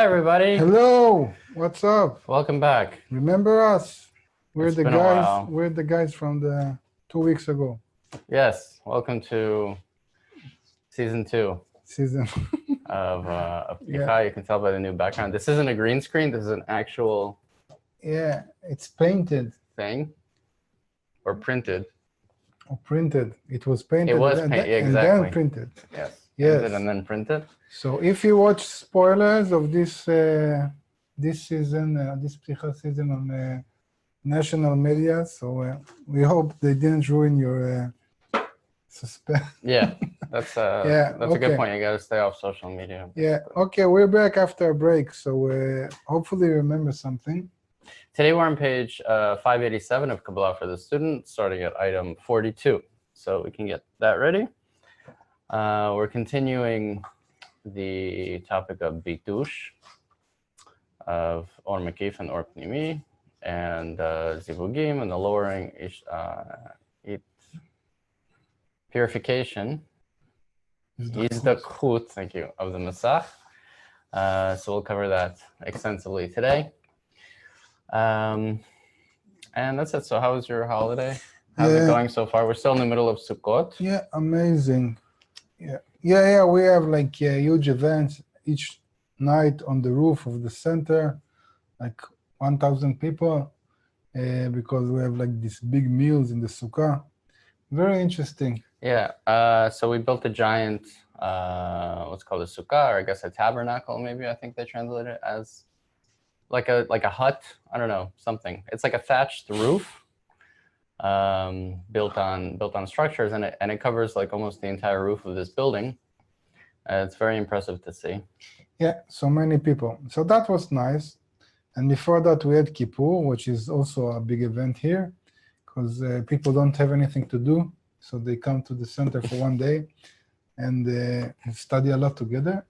Hi, everybody. Hello, what's up? Welcome back. Remember us? We're It's the been a guys. while. We're the guys from the 2 weeks ago Yes, welcome to season 2 season. of Pticha. Yeah. You can tell by the new background. This isn't a green screen. This is an actual Yeah, it's painted thing or printed. or printed. It was painted It was and, painted, and exactly. then printed. Yes. Yes. Painted and then printed. So if you watch spoilers of this this season, this Pticha season on national media, so we hope they didn't ruin your suspense. Yeah, that's Yeah, that's a good okay. point. You got to stay off social media. Yeah. Okay, we're back after a break, so hopefully you remember something. Today we're on page 587 of Kabbalah for the student, starting at item 42. So we can get that ready. We're continuing the topic of bitush, of or makif and or pnimi, and zivugim, and the lowering purification, izdakhut, thank you, of the masach. So we'll cover that extensively today. And that's it. So how was your holiday? How's it going so far? We're still in the middle of Sukkot. Yeah, amazing. Yeah. We have like huge events each night on the roof of the center, like 1,000 people, because we have like these big meals in the sukkah. Very interesting. Yeah. So we built a giant, what's called a sukkah, or I guess a tabernacle. Maybe I think they translate it as like a hut. I don't know, something. It's like a thatched roof, built on structures, and it covers like almost the entire roof of this building. It's very impressive to see. Yeah, so many people. So that was nice. And before that, we had Kippur, which is also a big event here, because people don't have anything to do, so they come to the center for one day and study a lot together.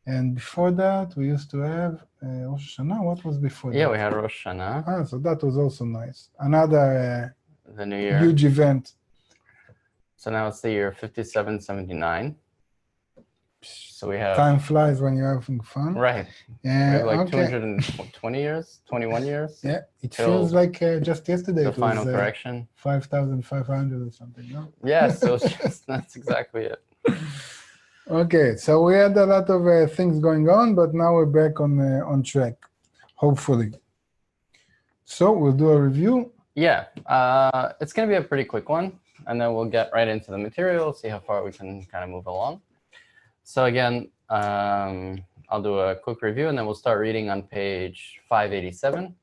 And before that, we used to have Rosh Hashanah. What was before that? Yeah, we had Rosh Hashanah. So that was also nice. Another the New Year. Huge event. So now it's the year 5779. So we have... Time flies when you're having fun. Right. Yeah, we have like okay. 220 years, 21 years. Yeah, it feels like just yesterday. The it final was, correction. 5,500 or something, no? Yes, so that's exactly it. Okay, so we had a lot of things going on, but now we're back on track, hopefully. So we'll do a review. Yeah, it's going to be a pretty quick one, and then we'll get right into the material, see how far we can kind of move along. So again, I'll do a quick review, and then we'll start reading on page 587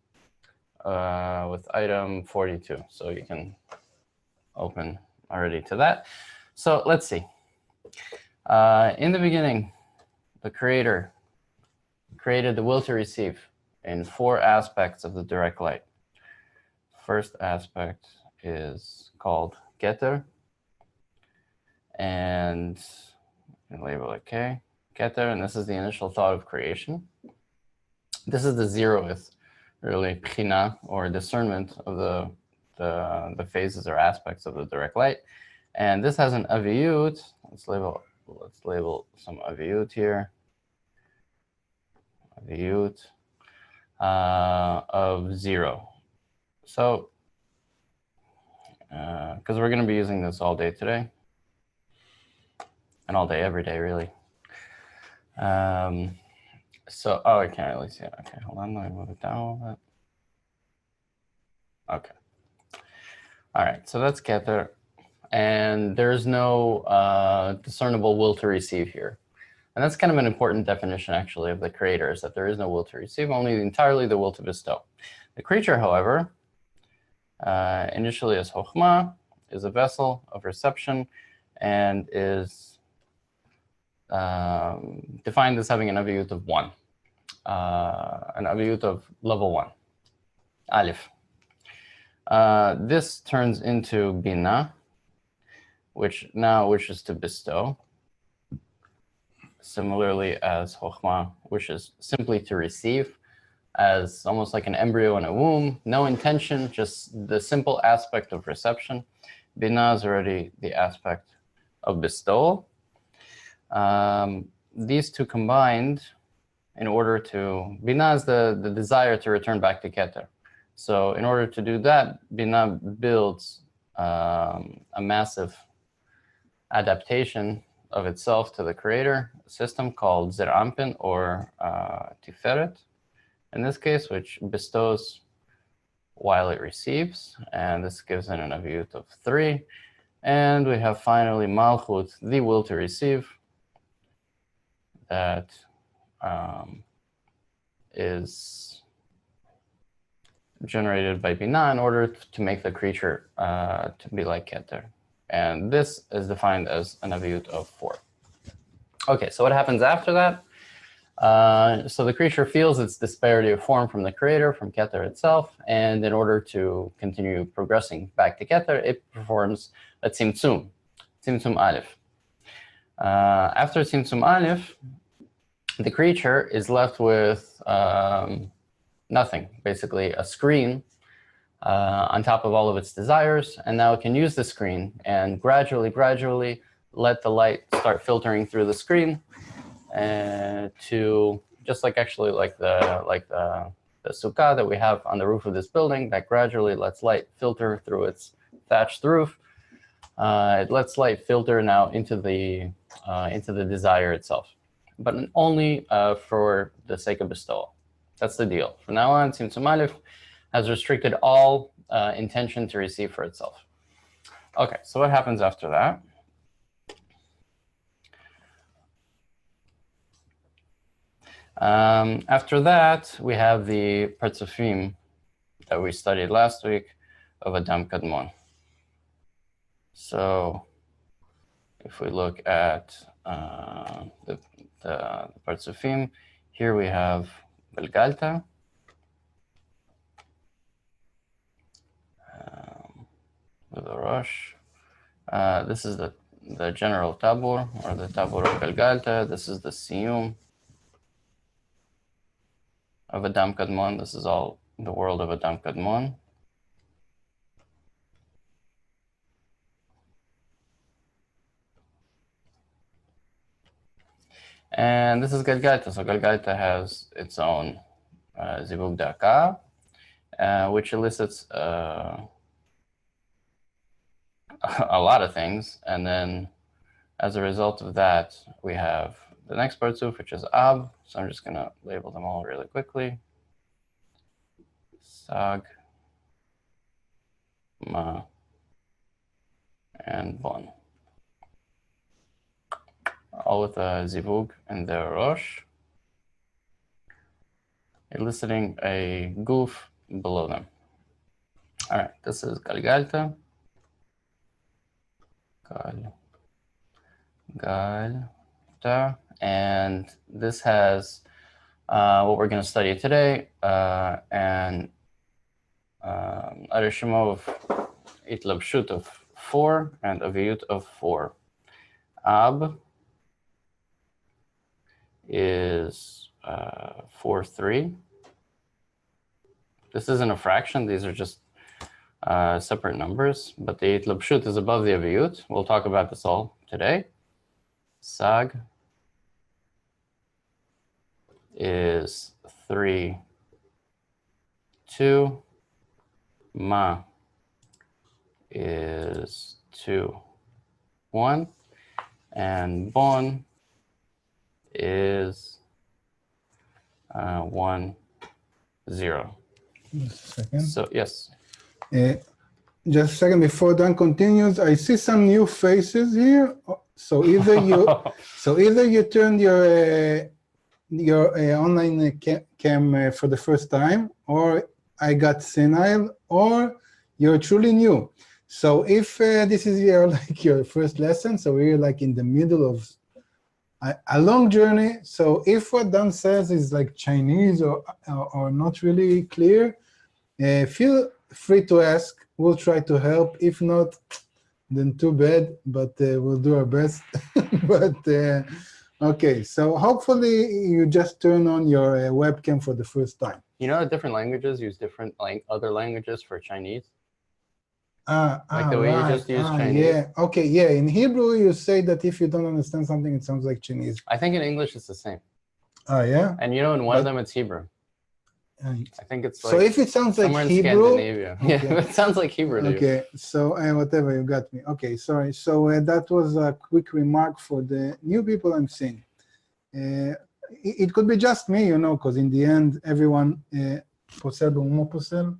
with item 42. So you can open already to that. So let's see. In the beginning, the Creator created the will to receive in 4 aspects of the direct light. First aspect is called Keter, and label it K, Keter, and this is the initial thought of creation. This is the 0th, really, Bchina, or discernment of the phases or aspects of the direct light. And this has an aviyut. Let's label some aviyut here. Aviyut of 0. So, because we're going to be using this all day today, and all day, every day, really. So, I can't really see it. Okay, hold on, let me move it down a little bit. Okay. All right, so that's Keter. And there's no discernible will to receive here. And that's kind of an important definition, actually, of the Creator, is that there is no will to receive, only entirely the will to bestow. The creature, however, initially as Chokhmah, is a vessel of reception, and is defined as having an aviyut of 1, an aviyut of level 1, Aleph. This turns into Bina, which now wishes to bestow, similarly as Chokhmah wishes simply to receive, as almost like an embryo in a womb, no intention, just the simple aspect of reception. Bina is already the aspect of bestowal. These two combined in order to, Binah is the desire to return back to Keter. So in order to do that, Binah builds a massive adaptation of itself to the creator, a system called Zer Anpin, or Tiferet, in this case, which bestows while it receives, and this gives it an aviyut of 3. And we have finally Malchut, the will to receive, that is generated by Binah in order to make the creature to be like Keter. And this is defined as an aviyut of 4. Okay, so what happens after that? So the creature feels its disparity of form from the creator, from Keter itself, and in order to continue progressing back to Keter, it performs a Tzimtzum Aleph. After Tzimtzum Aleph, the creature is left with nothing, basically a screen on top of all of its desires, and now it can use the screen and gradually let the light start filtering through the screen, to just like the sukkah that we have on the roof of this building that gradually lets light filter through its thatched roof. It lets light filter now into the desire itself, but only for the sake of bestowal. That's the deal. From now on, Tzimtzum Aleph has restricted all intention to receive for itself. Okay, so what happens after that? After that, we have the Partzufim that we studied last week of Adam Kadmon. So if we look at the Partzufim, here we have Belgalta, with a Rosh. This is the general Tabur, or the Tabur of Belgalta. This is the Siyum of Adam Kadmon. This is all the world of Adam Kadmon. And this is Galgalta. So Galgalta has its own Zivug Daka, which elicits a lot of things. And then as a result of that, we have the next Partzuf, which is Ab. So I'm just going to label them all really quickly. Sag, Ma, and Bon. All with a Zivug and the Rosh, eliciting a goof below them. All right, this is Galgalta. Galgalta. And this has what we're going to study today, and Arishimo of Itlabshut of 4 and Aviyut of 4. Ab is 4, 3. This isn't a fraction. These are just separate numbers, but the Itlabshut is above the Aviyut. We'll talk about this all today. Sag is 3, 2. Ma is 2, 1. And Bon is 1, 0. Just a second. So, yes. Just a second before Dan continues, I see some new faces here. So either you turned your online cam for the first time, or I got senile, or you're truly new. So if this is your first lesson, so we're like in the middle of a long journey. So if what Dan says is like Chinese or not really clear, feel free to ask. We'll try to help. If not, then too bad, but we'll do our best. But okay, so hopefully you just turn on your webcam for the first time. You know, different languages use different other languages for Chinese. Like the way you just use Chinese. Yeah. Okay. Yeah. In Hebrew, you say that if you don't understand something, it sounds like Chinese. I think in English it's the same. Oh, yeah? And you know, in one of them, it's Hebrew. Uh, I think it's so like if it sounds like somewhere in Hebrew, Scandinavia. Yeah, okay. it sounds like Hebrew to you. Okay, so whatever, you got me. Okay, sorry. So that was a quick remark for the new people I'm seeing. It could be just me, you know, because in the end, everyone posel b'umo posel.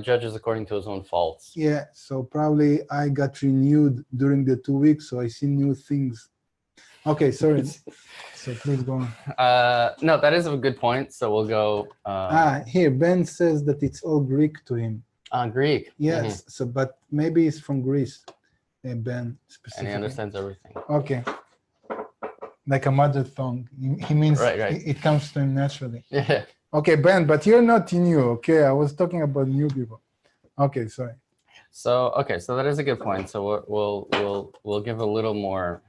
Judges according to his own faults. Yeah, so probably I got renewed during the 2 weeks, so I see new things. Okay, sorry. So please go on. No, that is a good point. So we'll go. Here, Ben says that it's all Greek to him. Greek. Yes, so but maybe he's from Greece, Ben specifically. And he understands everything. Okay. Like a mother tongue. He means Right. it comes to him naturally. Yeah. Okay, Ben, but you're not new, okay? I was talking about new people. Okay, sorry. So so that is a good point. So we'll give a little more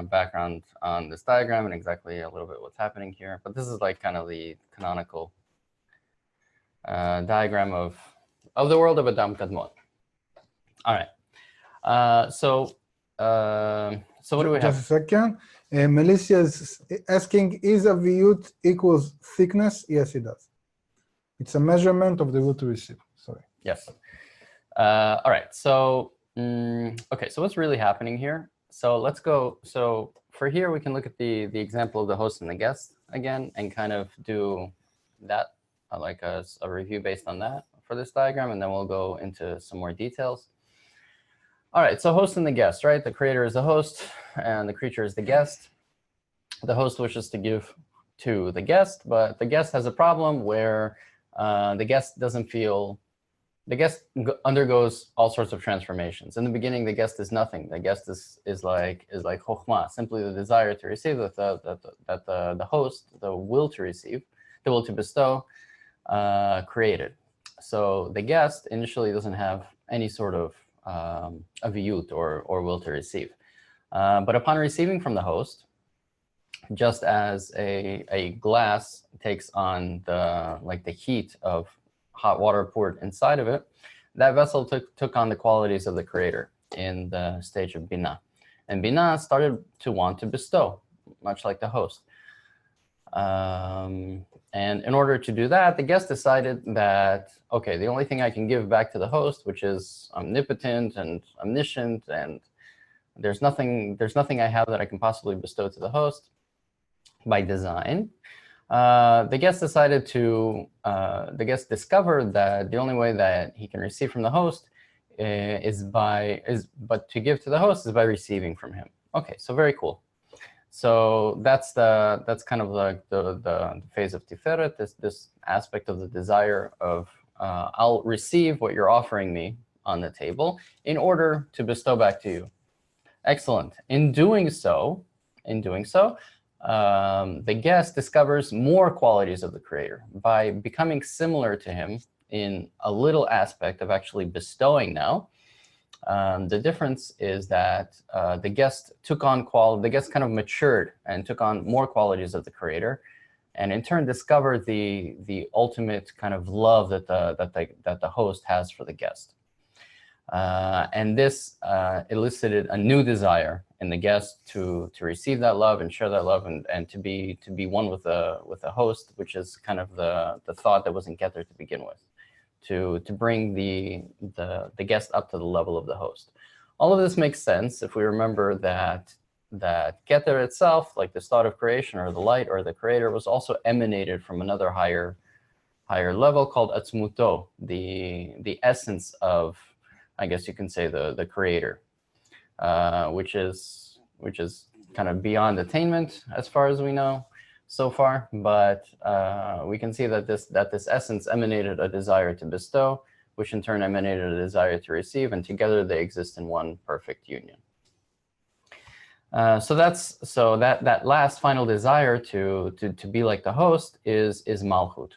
background on this diagram and exactly a little bit what's happening here. But this is like kind of the canonical diagram of the world of Adam Kadmon. All right. So what do we have? Just a second. Melissa is asking, is a viut equals thickness? Yes, it does. It's a measurement of the will to receive. Sorry. Yes. All right. So okay. So what's really happening here? So let's go. So for here, we can look at the example of the host and the guest again, and kind of do that like a review based on that for this diagram, and then we'll go into some more details. All right, so host and the guest, right? The creator is the host and the creature is the guest. The host wishes to give to the guest, but the guest has a problem where the guest undergoes all sorts of transformations. In the beginning, the guest is nothing. The guest is like chokhmah, simply the desire to receive that the host, the will to receive, the will to bestow, created. So the guest initially doesn't have any sort of a viut or will to receive. But upon receiving from the host, just as a glass takes on the heat of hot water poured inside of it, that vessel took on the qualities of the creator in the stage of Binah. And Binah started to want to bestow, much like the host. And in order to do that, the guest decided that, okay, the only thing I can give back to the host, which is omnipotent and omniscient, and there's nothing I have that I can possibly bestow to the host by design. The guest discovered that the only way that he can receive from the host but to give to the host is by receiving from him. Okay, so very cool. So that's kind of like the phase of Tiferet, this aspect of the desire of I'll receive what you're offering me on the table in order to bestow back to you. Excellent. In doing so, the guest discovers more qualities of the creator by becoming similar to him in a little aspect of actually bestowing now. The difference is that the guest kind of matured and took on more qualities of the creator, and in turn discovered the ultimate kind of love that the host has for the guest. And this elicited a new desire in the guest to receive that love and share that love and to be one with the host, which is kind of the thought that wasn't Getter to begin with, to bring the guest up to the level of the host. All of this makes sense if we remember that Getter itself, like this thought of creation or the light or the creator, was also emanated from another higher level called Atzmuto, the essence of, I guess you can say, the creator, which is kind of beyond attainment as far as we know so far. But we can see that this essence emanated a desire to bestow, which in turn emanated a desire to receive, and together they exist in one perfect union. So that last final desire to be like the host is Malchut.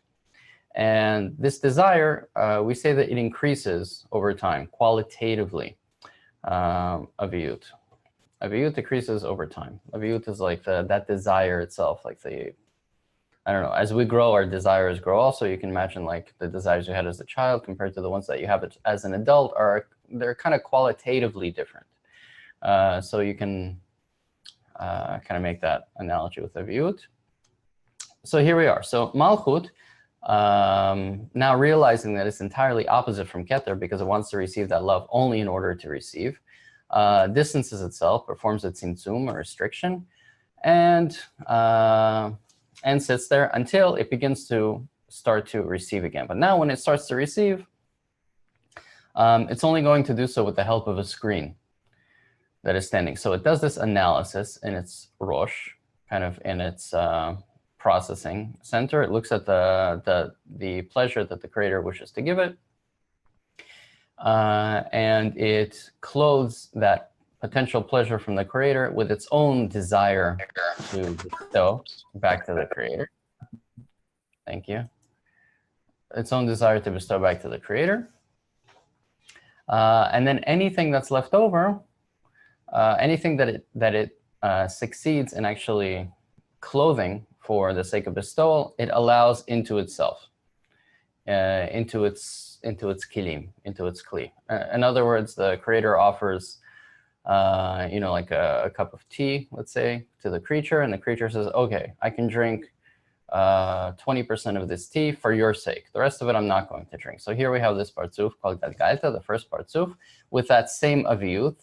And this desire, we say that it increases over time, qualitatively, a viut. A viut decreases over time. A viut is like that desire itself, like I don't know, as we grow, our desires grow also. You can imagine like the desires you had as a child compared to the ones that you have as an adult they're kind of qualitatively different. So you can kind of make that analogy with a viut. So here we are. So Malchut, now realizing that it's entirely opposite from Keter because it wants to receive that love only in order to receive, distances itself, performs its tzimtzum, or restriction, and sits there until it begins to start to receive again. But now when it starts to receive, it's only going to do so with the help of a screen that is standing. So it does this analysis in its Rosh, kind of in its processing center. It looks at the pleasure that the creator wishes to give it, and it clothes that potential pleasure from the creator with its own desire to bestow back to the creator. Thank you. Its own desire to bestow back to the creator. And then anything that's left over, anything that it succeeds in actually clothing for the sake of bestowal, it allows into itself, into its kilim, into its kli. In other words, the creator offers, like a cup of tea, let's say, to the creature, and the creature says, okay, I can drink 20% of this tea for your sake. The rest of it I'm not going to drink. So here we have this partsuf called Galgalta, the first partsuf, with that same aviyut,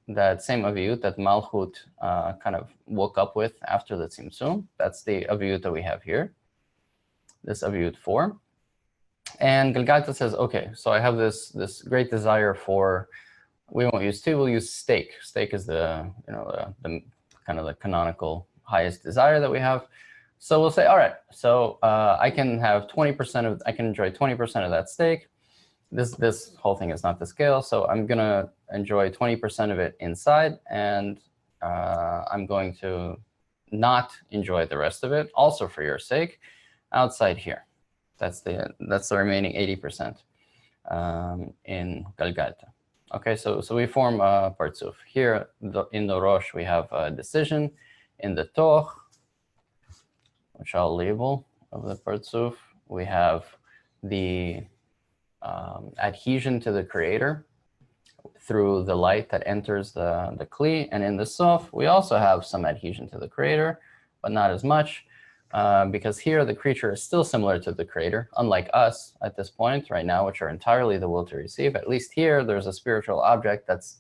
that Malchut kind of woke up with after the tzimtzum. That's the aviyut that we have here, this aviyut 4. And Galgalta says, okay, so I have this great desire for, we won't use tea, we'll use steak. Steak is the kind of the canonical highest desire that we have. So we'll say, all right, so I can have 20% of, I can enjoy 20% of that steak. This whole thing is not the scale, so I'm gonna enjoy 20% of it inside, and I'm going to not enjoy the rest of it, also for your sake, outside here. That's the remaining 80% in Galgalta. Okay, so we form a partsuf. Here in the Rosh we have a decision. In the Toch, which I'll label of the partsuf, we have the adhesion to the creator through the light that enters the kli. And in the sof, we also have some adhesion to the creator, but not as much, because here the creature is still similar to the creator, unlike us at this point right now, which are entirely the will to receive. At least here, there's a spiritual object that's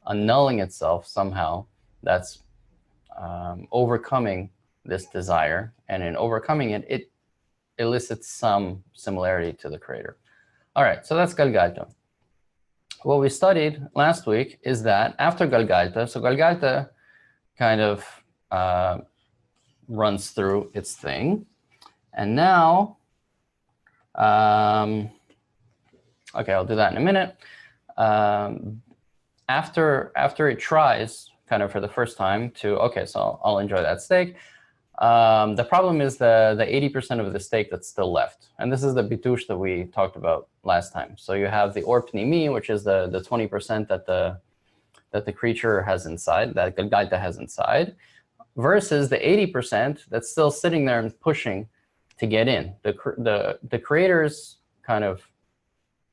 annulling itself somehow, that's overcoming this desire. And in overcoming it, it elicits some similarity to the creator. All right, so that's Galgalta. What we studied last week is that after Galgalta, so Galgalta kind of runs through its thing. And now, okay, I'll do that in a minute. After it tries kind of for the first time to, okay, so I'll enjoy that steak. The problem is the 80% of the steak that's still left. And this is the bitush that we talked about last time. So you have the or pnimi, which is the 20% that the creature has inside, that Galgalta has inside, versus the 80% that's still sitting there and pushing to get in. The creator's kind of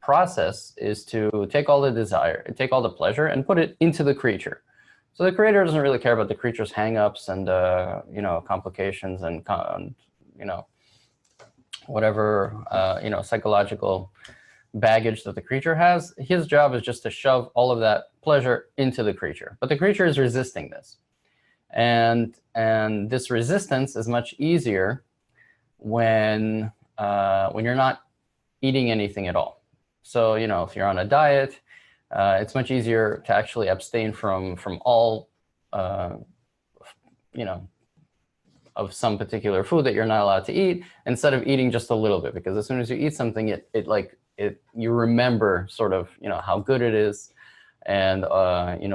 process is to take all the desire, take all the pleasure, and put it into the creature. So the creator doesn't really care about the creature's hang-ups and complications and whatever psychological baggage that the creature has. His job is just to shove all of that pleasure into the creature. But the creature is resisting this, and this resistance is much easier when you're not eating anything at all. So if you're on a diet, it's much easier to actually abstain from all, of some particular food that you're not allowed to eat, instead of eating just a little bit. Because as soon as you eat something, you remember sort of, how good it is, and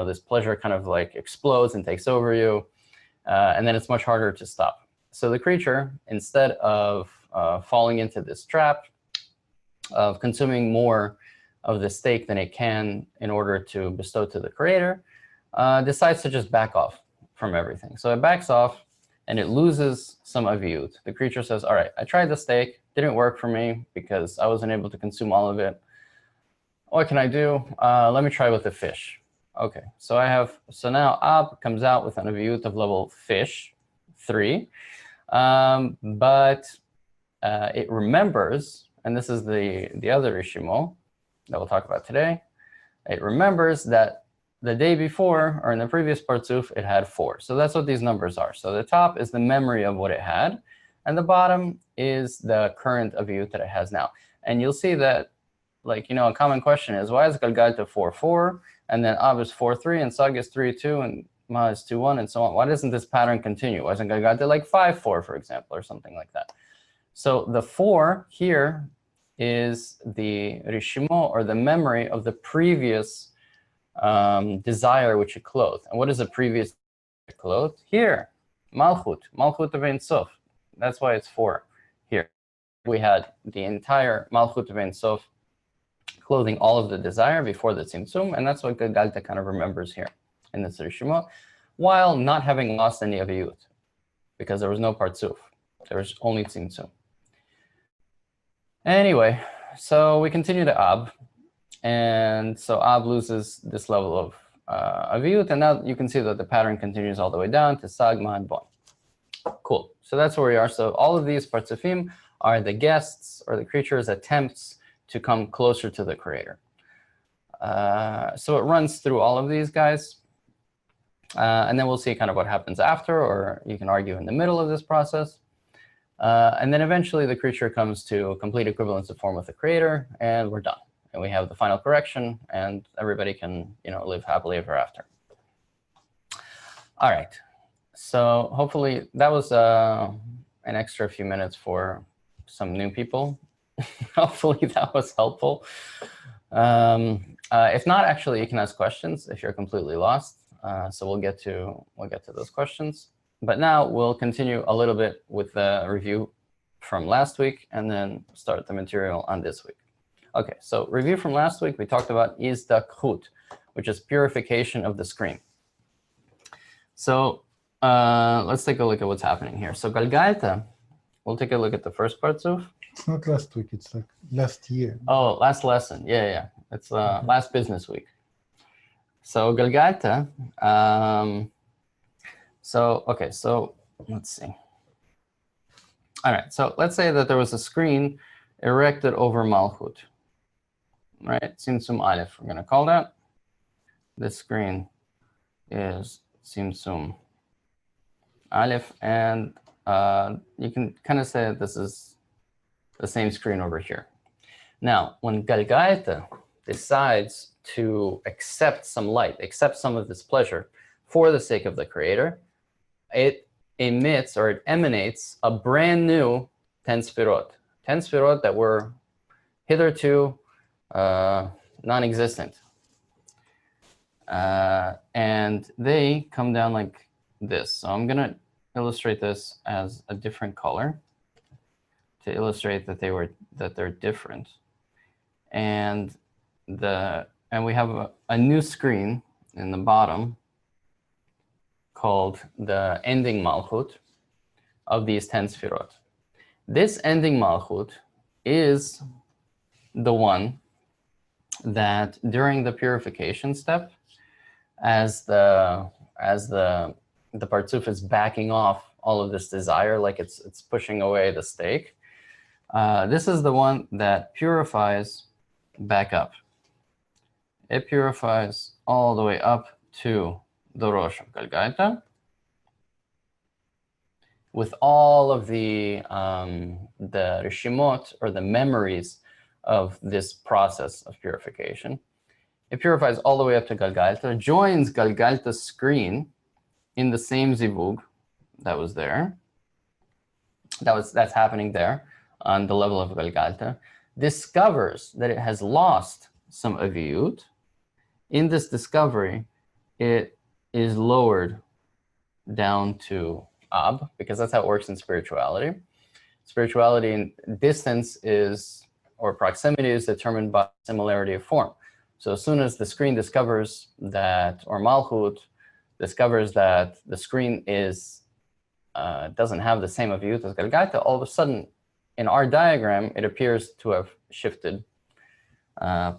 this pleasure kind of like explodes and takes over you, and then it's much harder to stop. So the creature, instead of falling into this trap of consuming more of the steak than it can in order to bestow to the creator, decides to just back off from everything. So it backs off and it loses some aviyut. The creature says, all right, I tried the steak, didn't work for me because I wasn't able to consume all of it. What can I do? Let me try with the fish. Okay, so now Ab comes out with an aviyut of level fish 3. But it remembers, and this is the other Rishimo that we'll talk about today. It remembers that the day before, or in the previous Partsuf, it had 4. So that's what these numbers are. So the top is the memory of what it had, and the bottom is the current aviyut that it has now. And you'll see that, like, you know, a common question is, why is Galgalta 4-4, and then Ab is 4-3, and Sag is 3-2, and Ma is 2-1, and so on? Why doesn't this pattern continue? Why isn't Galgalta like 5-4, for example, or something like that? So the 4 here is the Rishimo, or the memory of the previous desire which it clothed. And what is the previous clothed? Here, Malchut of Ein Sof. That's why it's 4 here. We had the entire Malchut of Ein Sof clothing all of the desire before the Tzimtzum, and that's what Galgalta kind of remembers here in this Rishimo, while not having lost any aviyut, because there was no Partsuf. There was only Tzimtzum. Anyway, so we continue to Ab, and so Ab loses this level of aviyut, and now you can see that the pattern continues all the way down to Sag, Ma, and Bon. Cool. So that's where we are. So all of these Partsufim are the guests, or the creature's attempts to come closer to the creator. So it runs through all of these guys, and then we'll see kind of what happens after, or you can argue in the middle of this process. And then eventually the creature comes to complete equivalence of form with the creator, and we're done. And we have the final correction, and everybody can, you know, live happily ever after. All right. So hopefully that was an extra few minutes for some new people. Hopefully that was helpful. If not, actually, you can ask questions if you're completely lost. So we'll get to those questions. But now we'll continue a little bit with the review from last week, and then start the material on this week. Okay, so review from last week, we talked about izdakhut, which is purification of the screen. So let's take a look at what's happening here. So Galgalta, we'll take a look at the first Partsuf. It's not last week, it's like last year. Oh, last lesson. Yeah. It's last business week. So Galgalta, so let's see. All right, so let's say that there was a screen erected over Malchut, right? Tzimtzum Aleph, we're going to call that. This screen is Tzimtzum Aleph, and you can kind of say that this is the same screen over here. Now, when Galgalta decides to accept some light, accept some of this pleasure for the sake of the creator, it emits, or it emanates, a brand new 10 Sfirot. 10 Sfirot that were hitherto non-existent. And they come down like this. So I'm going to illustrate this as a different color to illustrate that they're different. And we have a new screen in the bottom called the ending Malchut of these 10 Sfirot. This ending Malchut is the one that during the purification step, as the Partsuf is backing off all of this desire, like it's pushing away the stake, this is the one that purifies back up. It purifies all the way up to the Rosh of Galgalta with all of the Rishimot, or the memories of this process of purification. It purifies all the way up to Galgalta, joins Galgalta's screen in the same zivug that was there. That's happening there on the level of Galgalta. Discovers that it has lost some aviyut. In this discovery, it is lowered down to Ab, because that's how it works in spirituality. Spirituality in distance is, or proximity is determined by similarity of form. So as soon as the screen discovers that, or Malchut discovers that the screen is doesn't have the same aviyut as Galgalta, all of a sudden in our diagram it appears to have shifted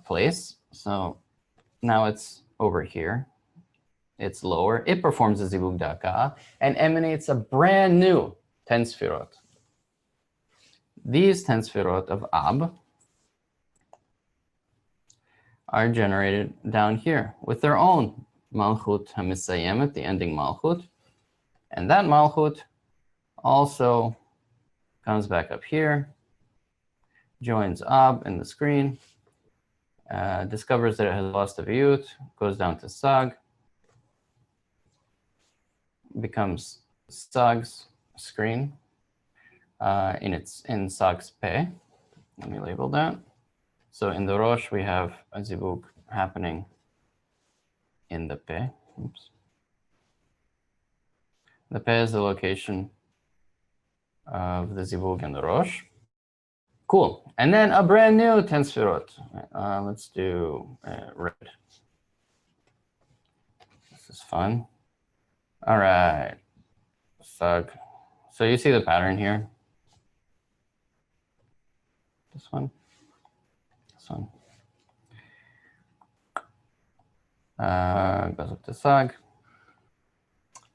place. So now it's over here. It's lower. It performs a zivug daka and emanates a brand new 10 sfirot. These 10 sfirot of Ab are generated down here with their own Malchut HaMesayemet, the ending Malchut. And that Malchut also comes back up here, joins Ab in the screen, discovers that it has lost a viyut, goes down to Sag, becomes Sag's screen in Sag's Peh. Let me label that. So in the Rosh, we have a zivug happening in the Peh. Oops. The Peh is the location of the zivug in the Rosh. Cool. And then a brand new 10 sfirot. Let's do red. This is fun. All right. Sag. So you see the pattern here. This one. This one. Goes up to Sag.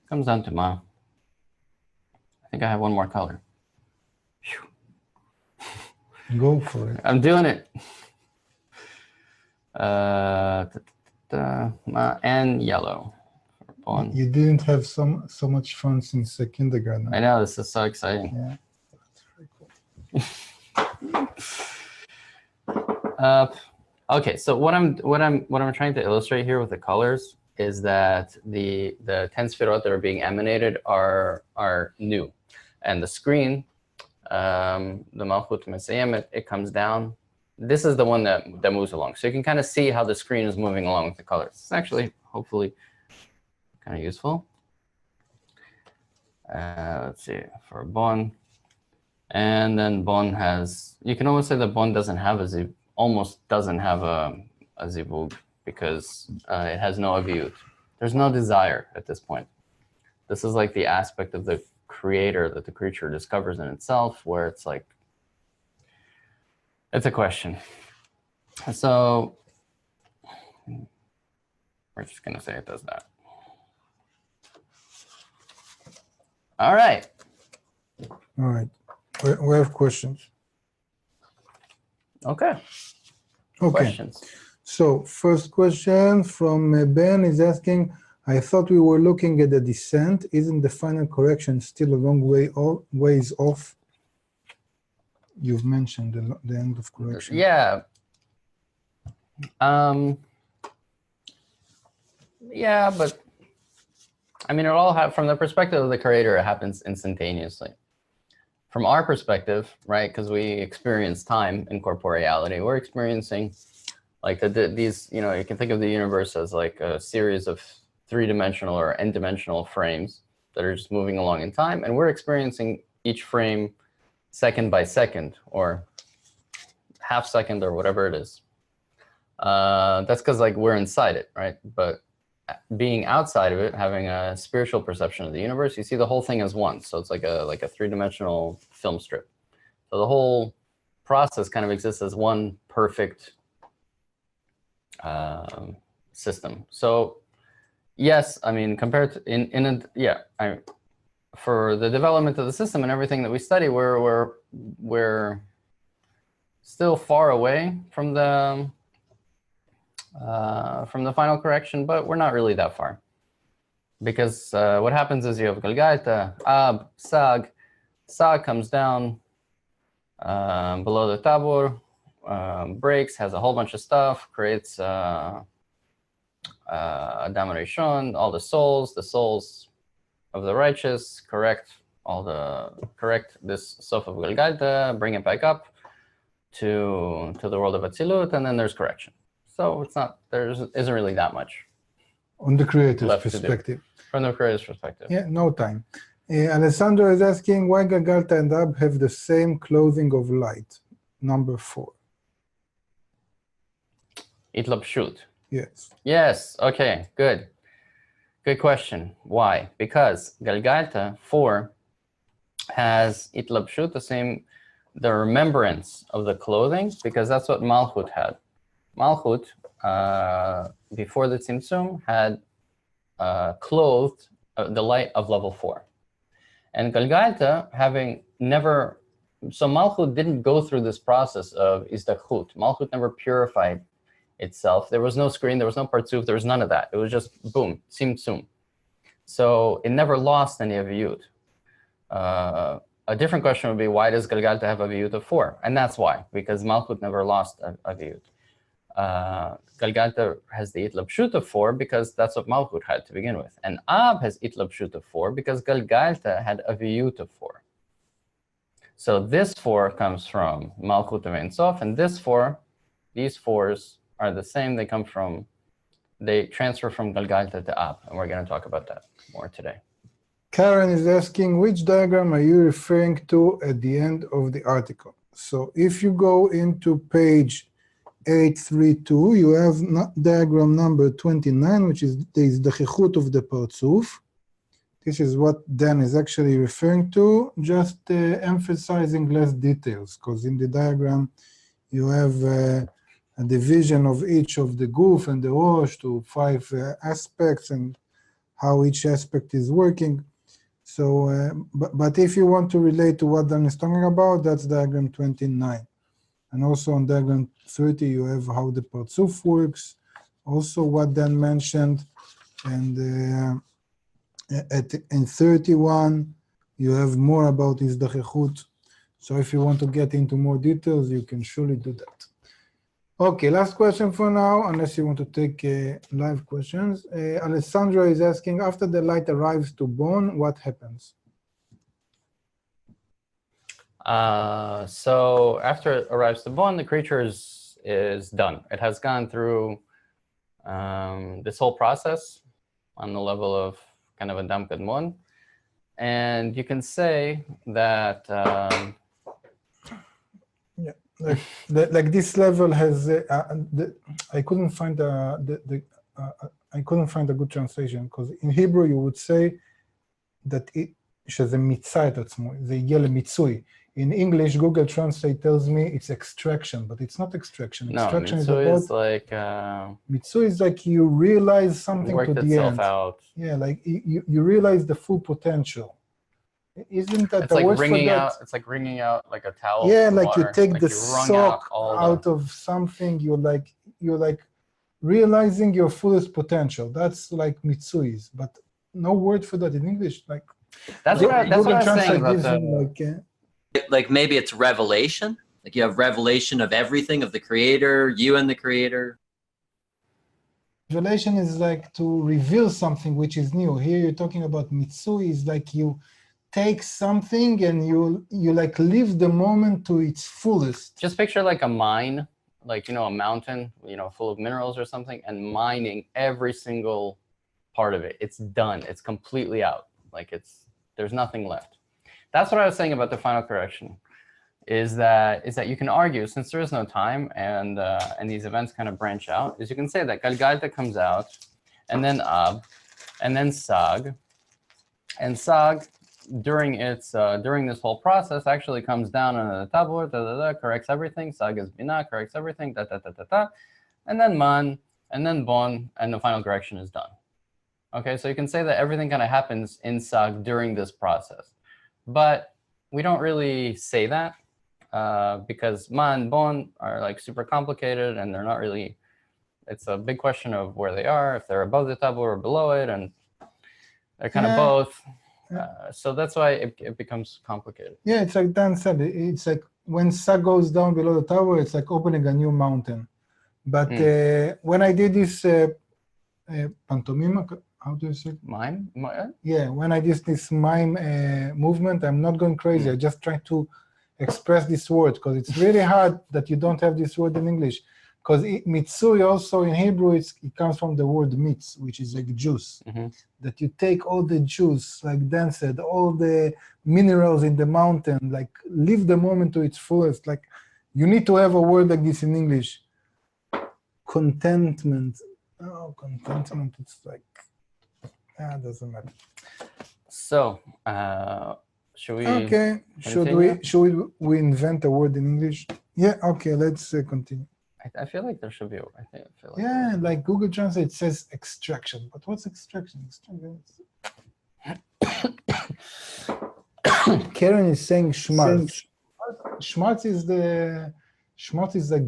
Comes down to Ma. I think I have one more color. Whew. Go for it. I'm doing it. Ma and yellow. You didn't have so much fun since kindergarten. I know, this is so exciting. Yeah, that's very cool. Okay, so what I'm trying to illustrate here with the colors is that the 10 sfirot that are being emanated are new, and the screen, the Malchut Mesayemet, it comes down. This is the one that moves along, so you can kind of see how the screen is moving along with the colors. It's actually hopefully kind of useful. Let's see, for Bon. And then Bon has, you can almost say that Bon doesn't have almost doesn't have a zivug because it has no aviyut. There's no desire at this point. This is like the aspect of the creator that the creature discovers in itself, where it's like, it's a question. So we're just gonna say it does that. All right. All right. We have questions. Okay. Okay. Questions. So first question from Ben is asking, I thought we were looking at the descent. Isn't the final correction still a long ways off? You've mentioned the end of correction. Yeah. Yeah, but I mean, it all from the perspective of the creator, it happens instantaneously. From our perspective, right, because we experience time in corporeality, we're experiencing like these, you know, you can think of the universe as like a series of three-dimensional or n-dimensional frames that are just moving along in time, and we're experiencing each frame second by second or half second or whatever it is. That's because like we're inside it, right? But being outside of it, having a spiritual perception of the universe, you see the whole thing as one. So it's like a three-dimensional film strip. So the whole process kind of exists as one perfect system. So yes, I mean, compared to for the development of the system and everything that we study, we're still far away from the final correction, but we're not really that far. Because what happens is you have Galgalta, Ab, Sag. Sag comes down below the Tabor, breaks, has a whole bunch of stuff, creates Adam Rishon, all the souls of the righteous, correct this Sof of Galgalta, bring it back up to the world of Atzilut, and then there's correction. So it's not, there isn't really that much. On the creator's perspective. From the creator's perspective. Yeah, no time. Alessandro is asking why Galgalta and Ab have the same clothing of light. Number 4. Itlapshut. Yes. Yes, okay, good. Good question. Why? Because Galgalta 4 has Itlapshut, the remembrance of the clothing, because that's what Malchut had. Malchut, before the Tzimtzum, had clothed the light of level 4. And Galgalta, having never, so Malchut didn't go through this process of Izdachut. Malchut never purified itself. There was no screen, there was no partzuf, there was none of that. It was just boom, tzimtzum. So it never lost any aviyut. A different question would be, why does Galgalta have aviyut of 4? And that's why, because Malchut never lost aviyut. Galgalta has the itlabshut of 4 because that's what Malchut had to begin with. And Ab has itlabshut of 4 because Galgalta had aviyut of 4. So this 4 comes from Malchut of Ein Sof, and this 4, these 4s are the same. They transfer from Galgalta to Ab, and we're going to talk about that more today. Karen is asking, which diagram are you referring to at the end of the article? So if you go into page 832, you have diagram number 29, which is the Izdachut of the Partzuf. This is what Dan is actually referring to, just emphasizing less details, because in the diagram you have a division of each of the Guf and the Rosh to 5 aspects and how each aspect is working. So, but if you want to relate to what Dan is talking about, that's diagram 29. And also on diagram 30, you have how the Partzuf works, also what Dan mentioned. And in 31, you have more about Izdachut. So if you want to get into more details, you can surely do that. Okay, last question for now, unless you want to take live questions. Alessandra is asking, after the light arrives to Bonn, what happens? So after it arrives to Bonn, the creature is done. It has gone through this whole process on the level of kind of a Dam Kadmon. And you can say that... yeah, like this level has... I couldn't find I couldn't find a good translation, because in Hebrew you would say that שזה מיצה את עצמו, זה הגיע למיצוי. In English, Google Translate tells me it's extraction, but it's not extraction. Extraction no, is about like Mitzu is like you realize something to the end. Out. Yeah, like you realize the full potential. Isn't that it's the like word wringing for that? out? It's like wringing out like a towel. Yeah, like water. you take like the sock out the... of something. You're like realizing your fullest potential. That's like Mitsuis, but no word for that in English. Like that's what I was saying about the... Like maybe it's revelation. Like you have revelation of everything, of the creator, you and the creator. Revelation is like to reveal something which is new. Here you're talking about Mitsui, is like you take something and you like live the moment to its fullest. Just picture like a mine, like, a mountain, full of minerals or something, and mining every single part of it. It's done. It's completely out. Like there's nothing left. That's what I was saying about the final correction, is that you can argue, since there is no time and these events kind of branch out, is you can say that Galgalta comes out, and then Ab, and then Sag, and Sag during this whole process actually comes down on the tabor, corrects everything. Sag is Bina, corrects everything, and then Man, and then Bon, and the final correction is done. Okay, so you can say that everything kind of happens in Sag during this process. But we don't really say that because Ma and Bon are like super complicated, and they're not really, it's a big question of where they are, if they're above the taboo or below it, and they're kind of both. So that's why it becomes complicated. Yeah, it's like Dan said, it's like when Sag goes down below the tower, it's like opening a new mountain. But when I did this pantomima, how do you say it? Mime? Yeah, when I did this mime movement, I'm not going crazy. I just try to express this word, because it's really hard that you don't have this word in English. Because mitsui also in Hebrew, it comes from the word mitz, which is like juice. That you take all the juice, like Dan said, all the minerals in the mountain, like live the moment to its fullest. Like you need to have a word like this in English. Contentment. Oh, contentment, it's like, doesn't matter. So, should we? Okay. Continue? Should we invent a word in English? Yeah. Okay. Let's continue. I feel like there should be. I feel like yeah, like Google Translate says extraction, but what's extraction? Karen is saying schmaltz. Schmaltz is the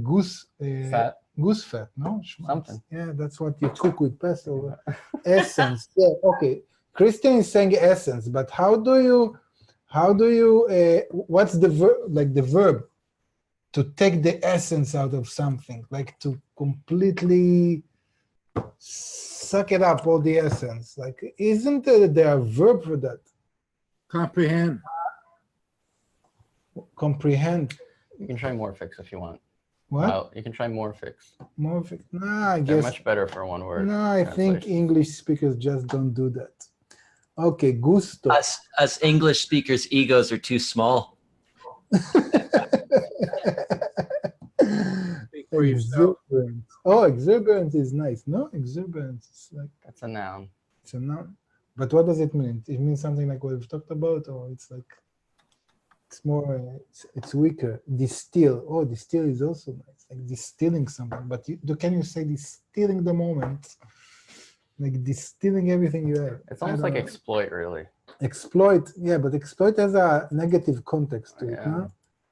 goose Fat. goose fat, no? Schmaltz. Something. Yeah, that's what you cook with Passover. Essence. Yeah, okay. Christian is saying essence, but how do you what's the verb to take the essence out of something, like to completely suck it up, all the essence? Like, isn't there a verb for that? Comprehend. Comprehend. You can try morphics if you want. What? Well, you can try morphics. Morphic? Nah, I They're guess. much better for one word. No, I think translation. English speakers just don't do that. Okay, gusto. Us English speakers' egos are too small. For yourself. Exuberant. Oh, exuberant is nice. No, exuberant is like That's a noun. it's a noun. But what does it mean? It means something like what we've talked about, or it's like it's more. It's weaker. Distill. Oh, distill is also nice. Like distilling something. But can you say distilling the moment? Like distilling everything you have. It's almost like exploit, really. Exploit. Yeah, but exploit has a negative context to it. Yeah. Huh?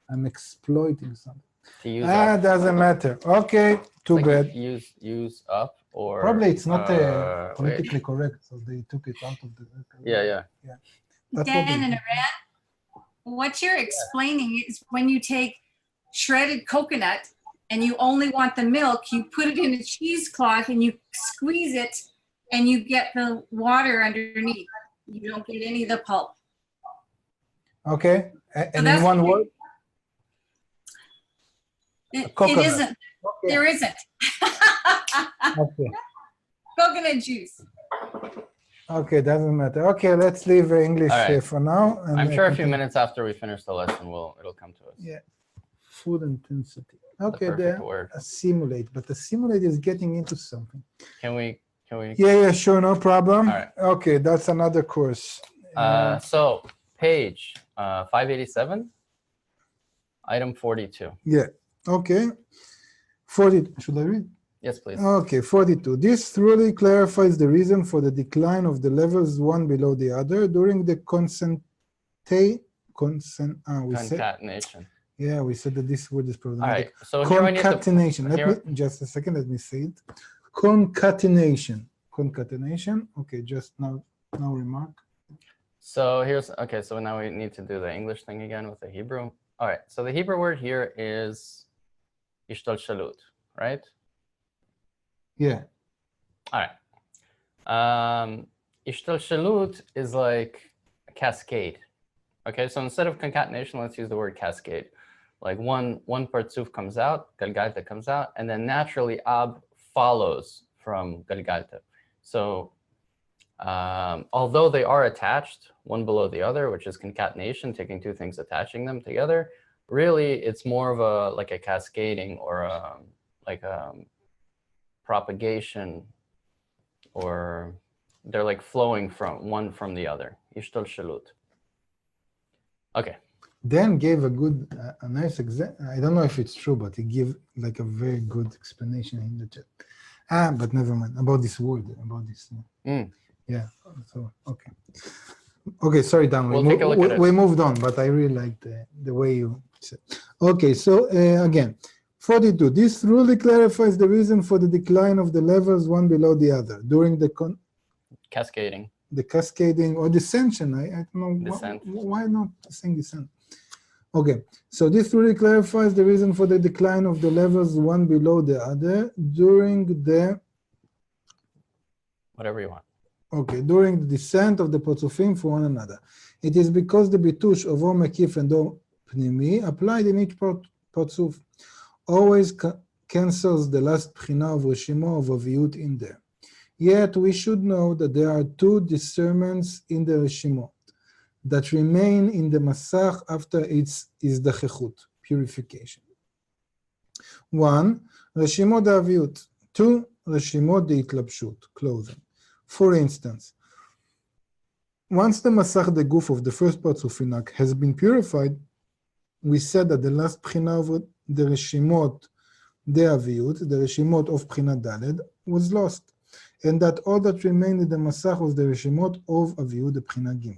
I'm exploiting something. To use up. Doesn't matter. Okay, too Like bad. Use up or Probably it's not wait. politically correct, so they took it out of the. Yeah. That's what Dan they and did. Iran, what you're explaining is when you take shredded coconut and you only want the milk, you put it in a cheesecloth and you squeeze it and you get the water underneath. You don't get any of the pulp. Okay, and in that's- one word. It Coconut. isn't. Okay. There isn't. Okay. Coconut juice. Okay, doesn't matter. Okay, let's leave English All right. for now. And I'm sure a few continue. minutes after we finish the lesson, it'll come to us. Yeah. Food intensity. The Okay, perfect then word. assimilate, but assimilate is getting into something. Can we? Yeah, sure, no problem. All right. Okay, that's another course. So page 587, item 42. Yeah. Okay. 40. Should I read? Yes, please. Okay, 42. This thoroughly clarifies the reason for the decline of the levels one below the other during the Concatenation. we said that this word is All right. problematic. So here I need to. Concatenation. Just a second, let me say it. Concatenation. Concatenation. Okay, just now remark. So here's okay. So now we need to do the English thing again with the Hebrew. All right. So the Hebrew word here is ishtalshalut, right? Yeah. All right. Ishtalshalut is like a cascade. Okay, so instead of concatenation, let's use the word cascade. Like one partsuf comes out, galgalta comes out, and then naturally ab follows from galgalta. So although they are attached one below the other, which is concatenation, taking two things, attaching them together, really it's more of a like a cascading or a propagation, or they're like flowing from one from the other. Ishtal shalut. Okay. Dan gave a nice example. I don't know if it's true, but he gave like a very good explanation in the chat. But never mind about this word, about this. Yeah. So okay. Okay, sorry, Dan. We'll take a look at it. We moved on, but I really liked the way you said. Okay, so again, 42. This really clarifies the reason for the decline of the levels one below the other during the Cascading. the cascading or dissension. I don't know Descent. why not saying descent. Okay, so this really clarifies the reason for the decline of the levels one below the other during the Whatever you want. okay, during the descent of the parzufim for one another. It is because the bitush of or mekif and or pnimi applied in each parzuf always cancels the last bchina of reshimo of aviyut in there. Yet we should know that there are two discernments in the reshimot that remain in the masach after its izdachechut, purification. One, reshimot aviyut. Two, reshimot deitlabshut, clothing. For instance, once the masach the guf of the first part of Finak has been purified, we said that the last bchina of the reshimot de aviyut, the reshimot of bchina daled, was lost, and that all that remained in the masach was the reshimot of aviyut, the bchina gimel.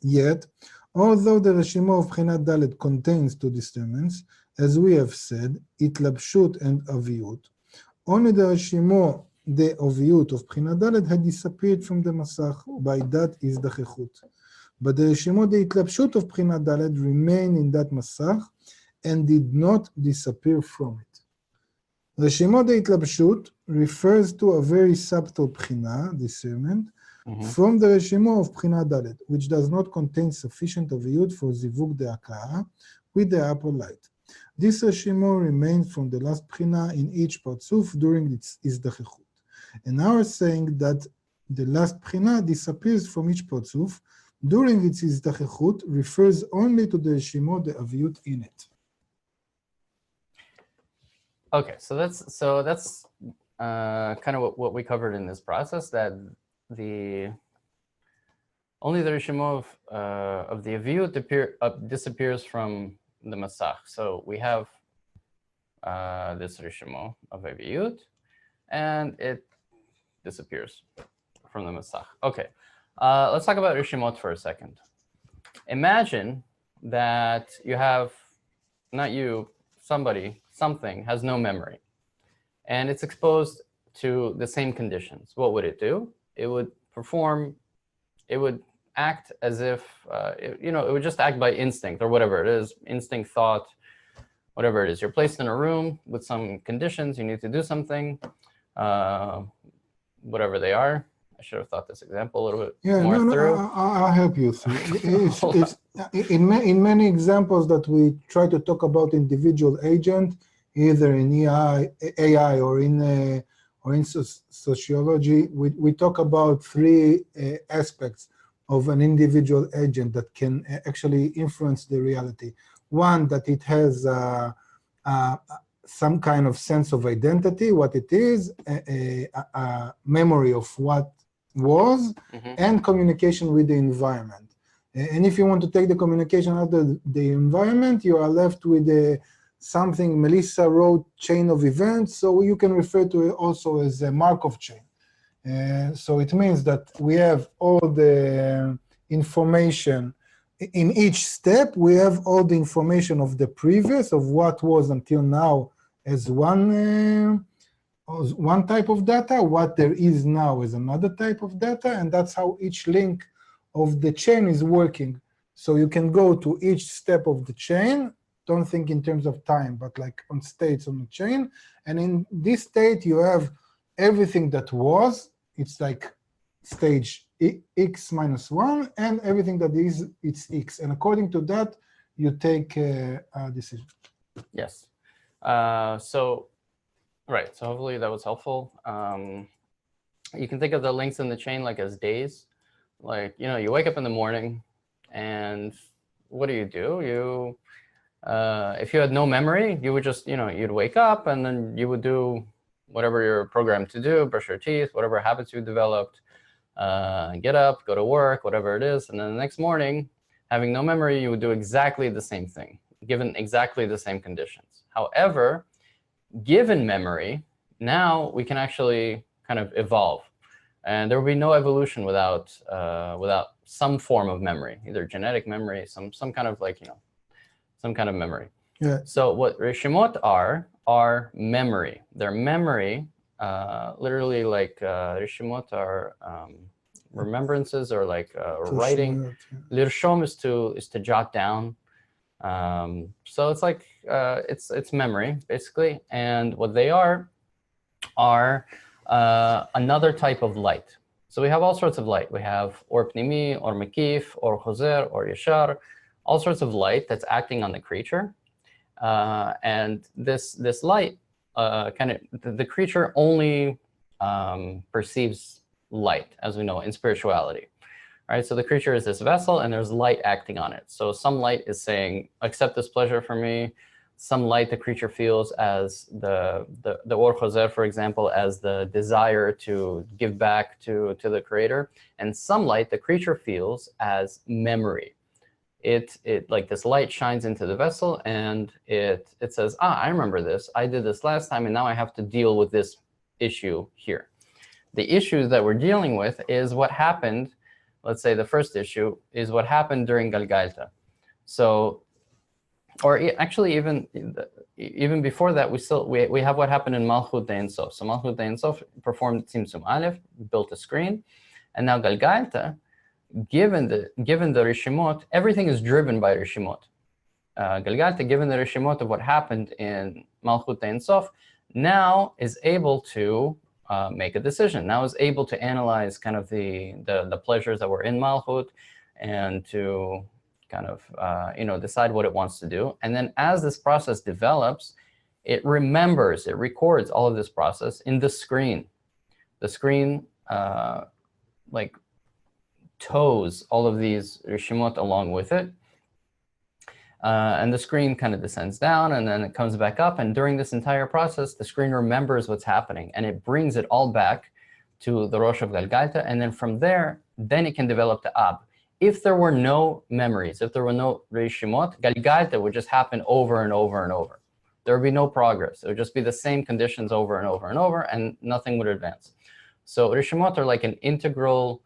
Yet, Although the Reshimo of Bchinat Dalet contains two discernments, as we have said, Itlabshut and Aviyut, only the Reshimo, the Aviyut of Bchinat Dalet, had disappeared from the Masach. By that is the Chechut. But the Reshimo, the Itlabshut of Bchinat Dalet, remained in that Masach and did not disappear from it. Reshimo the Itlabshut refers to a very subtle Bchina, discernment, from the Reshimo of Bchinat Dalet, which does not contain sufficient Aviyut for Zivug de Akara with the upper light. This Reshimo remains from the last Bchina in each Partzuf during its Izdachechut. And our saying that the last Bchina disappears from each Partzuf during its Izdachechut refers only to the Reshimo, the Aviyut in it. Okay, so that's kind of what we covered in this process, that only the Reshimo of the Aviyut disappears from the Masach. So we have this Reshimo of Aviyut, and it disappears from the Masach. Okay, let's talk about Reshimot for a second. Imagine that you have, not you, something has no memory, and it's exposed to the same conditions. What would it do? It would act as if, it would just act by instinct or whatever it is, instinct, thought, whatever it is. You're placed in a room with some conditions, you need to do something, whatever they are. I should have thought this example a little bit more through. I'll help you through. It's in many examples that we try to talk about individual agent, either in AI or in sociology. We talk about three aspects of an individual agent that can actually influence the reality. One, that it has some kind of sense of identity, what it is, a memory of what was, and communication with the environment. And if you want to take the communication out of the environment, you are left with something Melissa wrote, chain of events, so you can refer to it also as a Markov chain. So it means that we have all the information in each step. We have all the information of the previous, of what was until now, as one type of data. What there is now is another type of data, and that's how each link of the chain is working. So you can go to each step of the chain. Don't think in terms of time, but like on states on the chain. And in this state, you have everything that was. It's like stage x minus 1, and everything that is, it's x. And according to that, you take a decision. Yes. Right. So hopefully that was helpful. You can think of the links in the chain like as days. Like, you wake up in the morning, and what do? If you had no memory, you would just, you'd wake up, and then you would do whatever you're programmed to do, brush your teeth, whatever habits you developed, get up, go to work, whatever it is. And then the next morning, having no memory, you would do exactly the same thing, given exactly the same conditions. However, given memory, now we can actually kind of evolve. And there will be no evolution without some form of memory, either genetic memory, some kind of some kind of memory. Yeah. So what Reshimot are memory. They're memory, literally like Reshimot are remembrances, or like writing. Lirshom is to jot down. So it's like it's memory basically, and what they are another type of light. So we have all sorts of light. We have or pnimi, or mekif, or choser, or yeshar, all sorts of light that's acting on the creature, and this light the creature only perceives light, as we know in spirituality. Right, so the creature is this vessel, and there's light acting on it. So some light is saying, accept this pleasure from me. Some light the creature feels as the Or Choser, for example, as the desire to give back to the creator. And some light the creature feels as memory. It like this light shines into the vessel, and it says, I remember this. I did this last time, and now I have to deal with this issue here. The issue that we're dealing with is what happened. let's say the first issue is what happened during Galgalta. So, or actually even before that, we have what happened in Malchut Ein Sof. So Malchut Ein Sof performed Tzimtzum Aleph, built a screen, and now Galgalta, given the Rishimot, everything is driven by Rishimot. Galgalta, given the Rishimot of what happened in Malchut Ein Sof, now is able to make a decision. Now is able to analyze kind of the pleasures that were in Malchut, and to kind of decide what it wants to do. And then as this process develops, it remembers, it records all of this process in the screen. The screen like tows all of these Rishimot along with it. And the screen kind of descends down, and then it comes back up. And during this entire process, the screen remembers what's happening, and it brings it all back to the Rosh of Galgalta. And then from there, then it can develop the Ab. If there were no memories, if there were no Rishimot, Galgalta would just happen over and over and over. There would be no progress. It would just be the same conditions over and over and over, and nothing would advance. So Rishimot are like an integral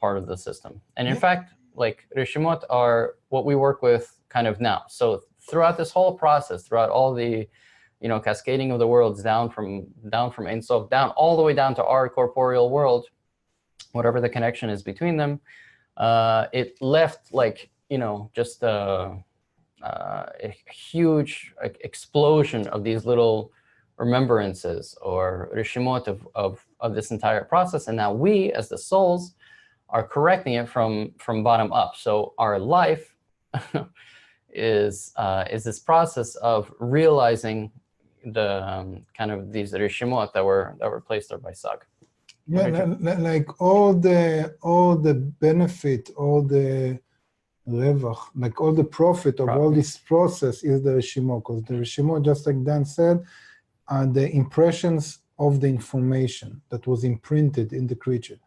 part of the system. And in fact, like Rishimot are what we work with kind of now. So throughout this whole process, throughout all the, cascading of the worlds down from Ein Sof, down all the way down to our corporeal world, whatever the connection is between them, it left like, just a huge explosion of these little remembrances or Rishimot of this entire process. And now we, as the souls, are correcting it from bottom up. So our life is this process of realizing the kind of these Rishimot that were placed there by Sag. Yeah, like all the benefit, all the revach, like all the profit of all this process is the Rishimot, because the Rishimot, just like Dan said, are the impressions of the information that was imprinted in the creature.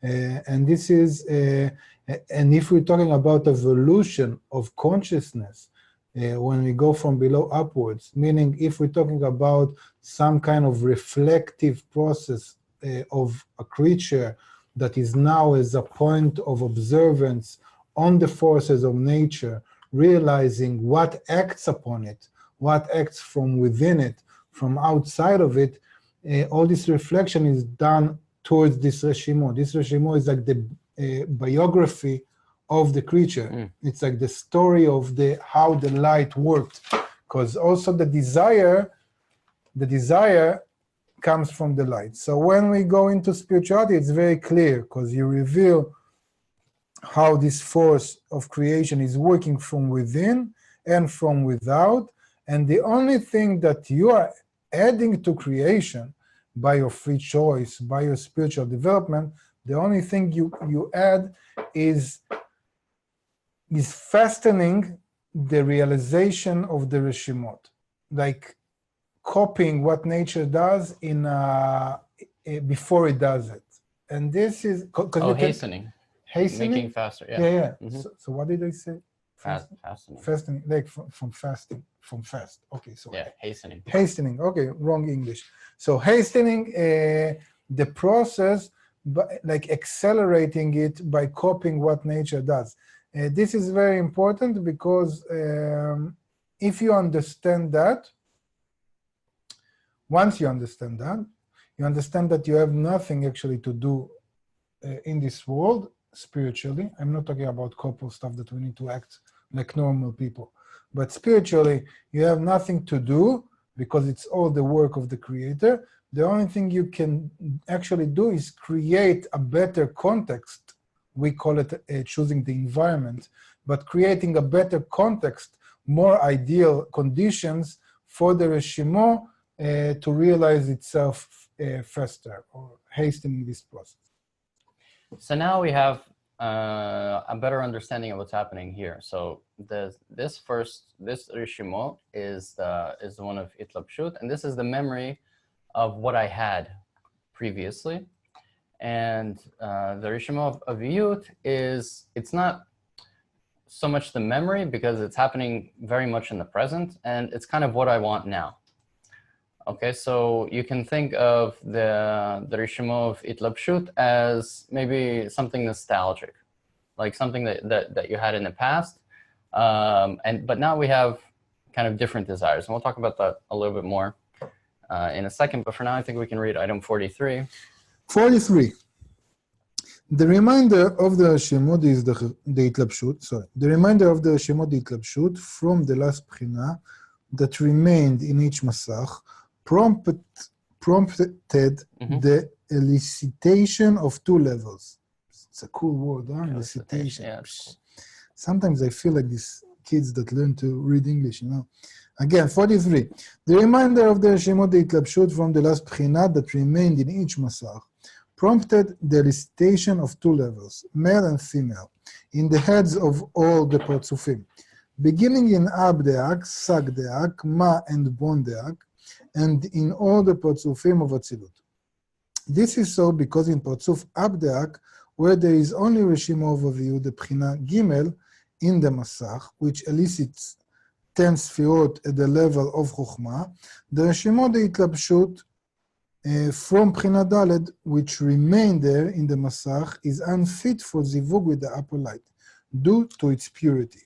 And this is, and if we're talking about evolution of consciousness, when we go from below upwards, meaning if we're talking about some kind of reflective process of a creature that is now as a point of observance on the forces of nature, realizing what acts upon it, what acts from within it, from outside of it, all this reflection is done towards this Rishimot. This Rishimot is like the biography of the creature. It's like the story of how the light worked, because also the desire comes from the light. So when we go into spirituality, it's very clear, because you reveal how this force of creation is working from within and from without, and the only thing that you are adding to creation by your free choice, by your spiritual development, the only thing you add is fastening the realization of the Rishimot, like copying what nature does before it does it. And this is hastening, making faster. Yeah. Mm-hmm. So what did I say? Fastening, like from fasting, from fast. Okay, so hastening. Hastening. Okay, wrong English. So hastening the process, like accelerating it by copying what nature does. This is very important, because if you understand that, once you understand that you have nothing actually to do in this world spiritually. I'm not talking about corporal stuff that we need to act like normal people, but spiritually you have nothing to do, because it's all the work of the Creator. The only thing you can actually do is create a better context. We call it choosing the environment, but creating a better context, more ideal conditions for the Rishimot to realize itself faster, or hastening this process. So now we have a better understanding of what's happening here. So this Rishimot is the one of Itlapshut, and this is the memory of what I had previously. And the Rishimot of Yut it's not so much the memory, because it's happening very much in the present, and it's kind of what I want now. Okay, so you can think of the Rishimo of Itlapshut as maybe something nostalgic, like something that you had in the past. But now we have kind of different desires. And we'll talk about that a little bit more in a second. But for now, I think we can read item 43. 43. The remainder of the Shemot is the Itlapshut, sorry. The remainder of the Shemot Itlapshut from the last Bchina that remained in each Masach prompted the elicitation of two levels. It's a cool word, huh? Elicitation. Yeah. Sometimes I feel like these kids that learn to read English, you know. Again, 43. The remainder of the Shemot Itlapshut from the last Bchina that remained in each Masach prompted the elicitation of two levels, male and female, in the heads of all the Partsufim, beginning in Ab Deak, Sag Deak, Ma and Bon Deak, and in all the Partsufim of Atzilut. This is so because in Partsuf Ab Deak, where there is only Rishimo of Avihu, the Bchina Gimel, in the Masach, which elicits 10 Sfirot at the level of Chokhmah, the Rishimo de Itlapshut from Bchina Daled, which remain there in the Masach, is unfit for zivug with the upper light, due to its purity.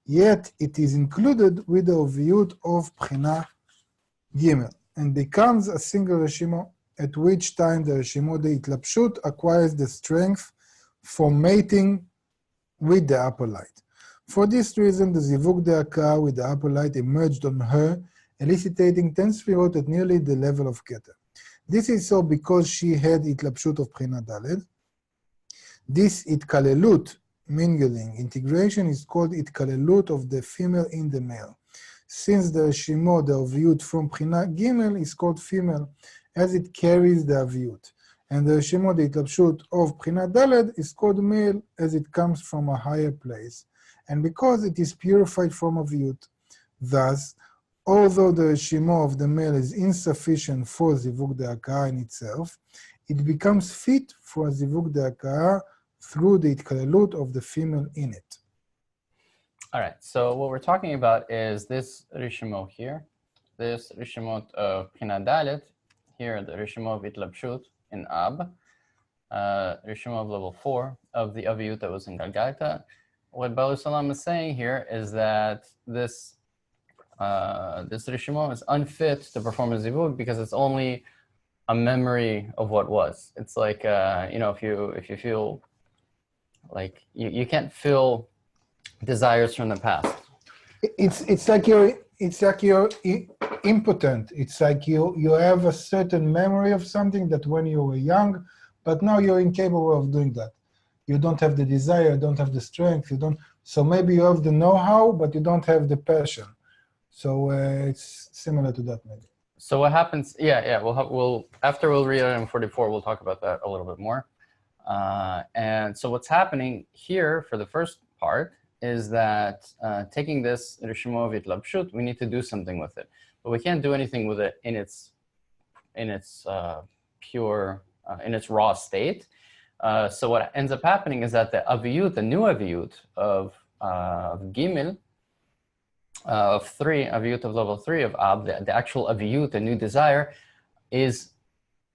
Yet it is included with the Oviyut of Bchina Gimel, and becomes a single Rishimo, at which time the Rishimo de Itlapshut acquires the strength for mating with the upper light. For this reason, the zivug de Akar with the upper light emerged on her, eliciting 10 Sfirot at nearly the level of Keter. This is so because she had Itlapshut of Bchina Daled. This Itkalelut, mingling, integration, is called Itkalelut of the female in the male. Since the Rishimo, the Aviyut from Bchina Gimel, is called female, as it carries the Aviyut. And the Rishimo, the Itlapshut of Bchina Daled, is called male, as it comes from a higher place, and because it is purified from Aviyut. Thus, although the Rishimo of the male is insufficient for Zivug de Akar in itself, it becomes fit for Zivug de Akar through the Itkalelut of the female in it. All right, so what we're talking about is this Rishimo here, this Rishimot of Bchina Dalet, here the Rishimo of Itlapshut in Ab, Rishimo of level 4 of the Aviyut that was in Galgalta. What Baal Salam is saying here is that this Rishimo is unfit to perform a zivug because it's only a memory of what was. It's like if you feel like you can't feel desires from the past. It's like you're impotent. It's like you have a certain memory of something that when you were young, but now you're incapable of doing that. You don't have the desire, you don't have the strength, so maybe you have the know-how, but you don't have the passion. So it's similar to that, maybe. So what happens? Yeah. We'll after we'll read item 44, we'll talk about that a little bit more. And so what's happening here for the first part is that taking this Rishimo of Itlapshut, we need to do something with it, but we can't do anything with it in its pure, in its raw state. So what ends up happening is that the Aviyut, the new Aviyut of Gimel, of 3, Aviyut of level 3 of Ab, the actual Aviyut, the new desire, is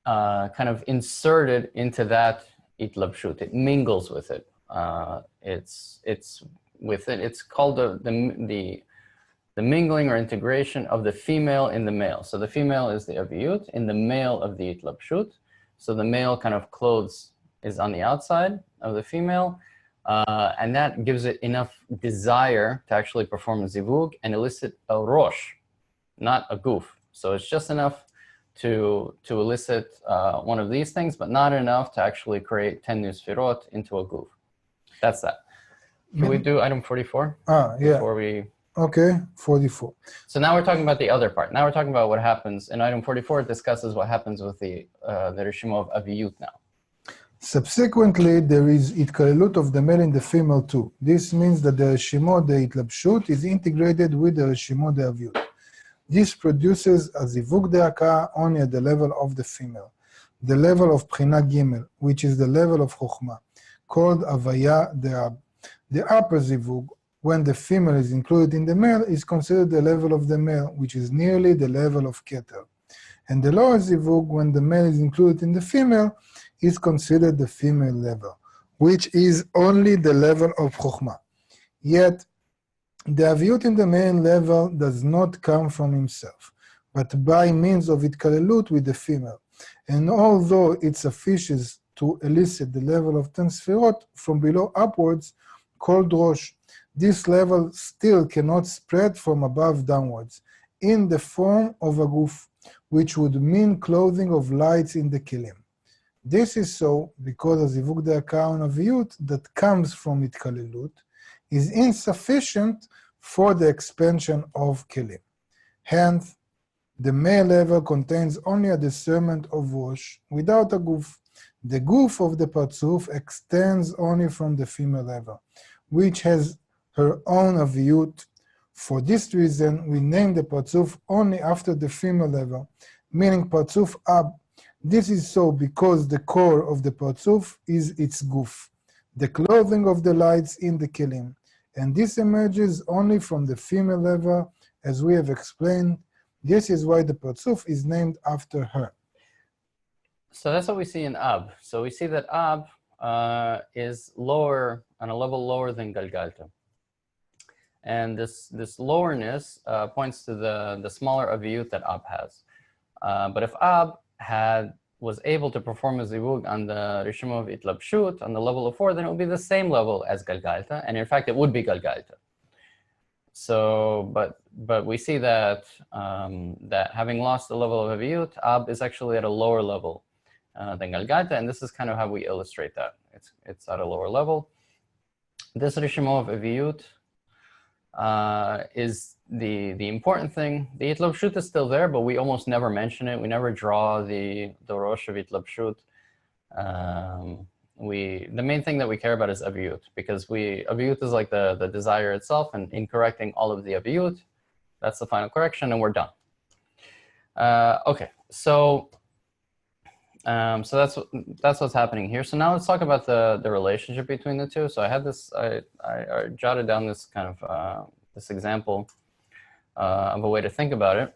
kind of inserted into that Itlapshut. It mingles with it. It's with it. It's called the mingling or integration of the female in the male. So the female is the Aviyut in the male of the Itlapshut. So the male kind of clothes is on the outside of the female, and that gives it enough desire to actually perform a zivug and elicit a rosh, not a goof. So it's just enough to elicit one of these things, but not enough to actually create 10 new sfirot into a goof. That's that. Can we do item 44? Yeah. Before we... Okay, 44. So now we're talking about the other part. Now we're talking about what happens. In item 44, it discusses what happens with the Rishimo of Aviyut now. Subsequently, there is Itkalelut of the male and the female too. This means that the Rishimo de Itlapshut is integrated with the Rishimo de Aviyut. This produces a Zivug de Akar only at the level of the female, the level of Bchina Gimel, which is the level of Chokhmah, called Avaya de Ab. The upper Zivug, when the female is included in the male, is considered the level of the male, which is nearly the level of Keter. And the lower zivug, when the male is included in the female, is considered the female level, which is only the level of chokhmah. Yet, the aviyut in the male level does not come from himself, but by means of itkalelut with the female. And although it suffices to elicit the level of 10 sefirot from below upwards, called Rosh, this level still cannot spread from above downwards, in the form of a guf, which would mean clothing of lights in the kilim. This is so because the zivug de'akaon aviyut that comes from itkalelut is insufficient for the expansion of kilim. Hence, the male level contains only a discernment of Rosh without a guf. The guf of the parzuf extends only from the female level, which has her own aviyut. For this reason, we name the parzuf only after the female level, meaning parzuf ab. This is so because the core of the parzuf is its guf, the clothing of the lights in the kilim, and this emerges only from the female level, as we have explained. This is why the parzuf is named after her. So that's what we see in Ab. So we see that Ab is lower, on a level lower than Galgalta. And this lowerness points to the smaller aviyut that Ab has. But if Ab was able to perform a zivug on the rishima of itlabshut, on the level of 4, then it would be the same level as Galgalta. And in fact, it would be Galgalta. So, but we see that that having lost the level of aviyut, Ab is actually at a lower level than Galgalta, and this is kind of how we illustrate that. It's at a lower level. This rishima of aviyut is the important thing. The itlabshut is still there, but we almost never mention it. We never draw the rosh of itlabshut. The main thing that we care about is aviyut, because aviyut is like the desire itself, and in correcting all of the aviyut, that's the final correction, and we're done. Okay, so that's what's happening here. So now let's talk about the relationship between the two. So I had this, I jotted down this kind of this example of a way to think about it.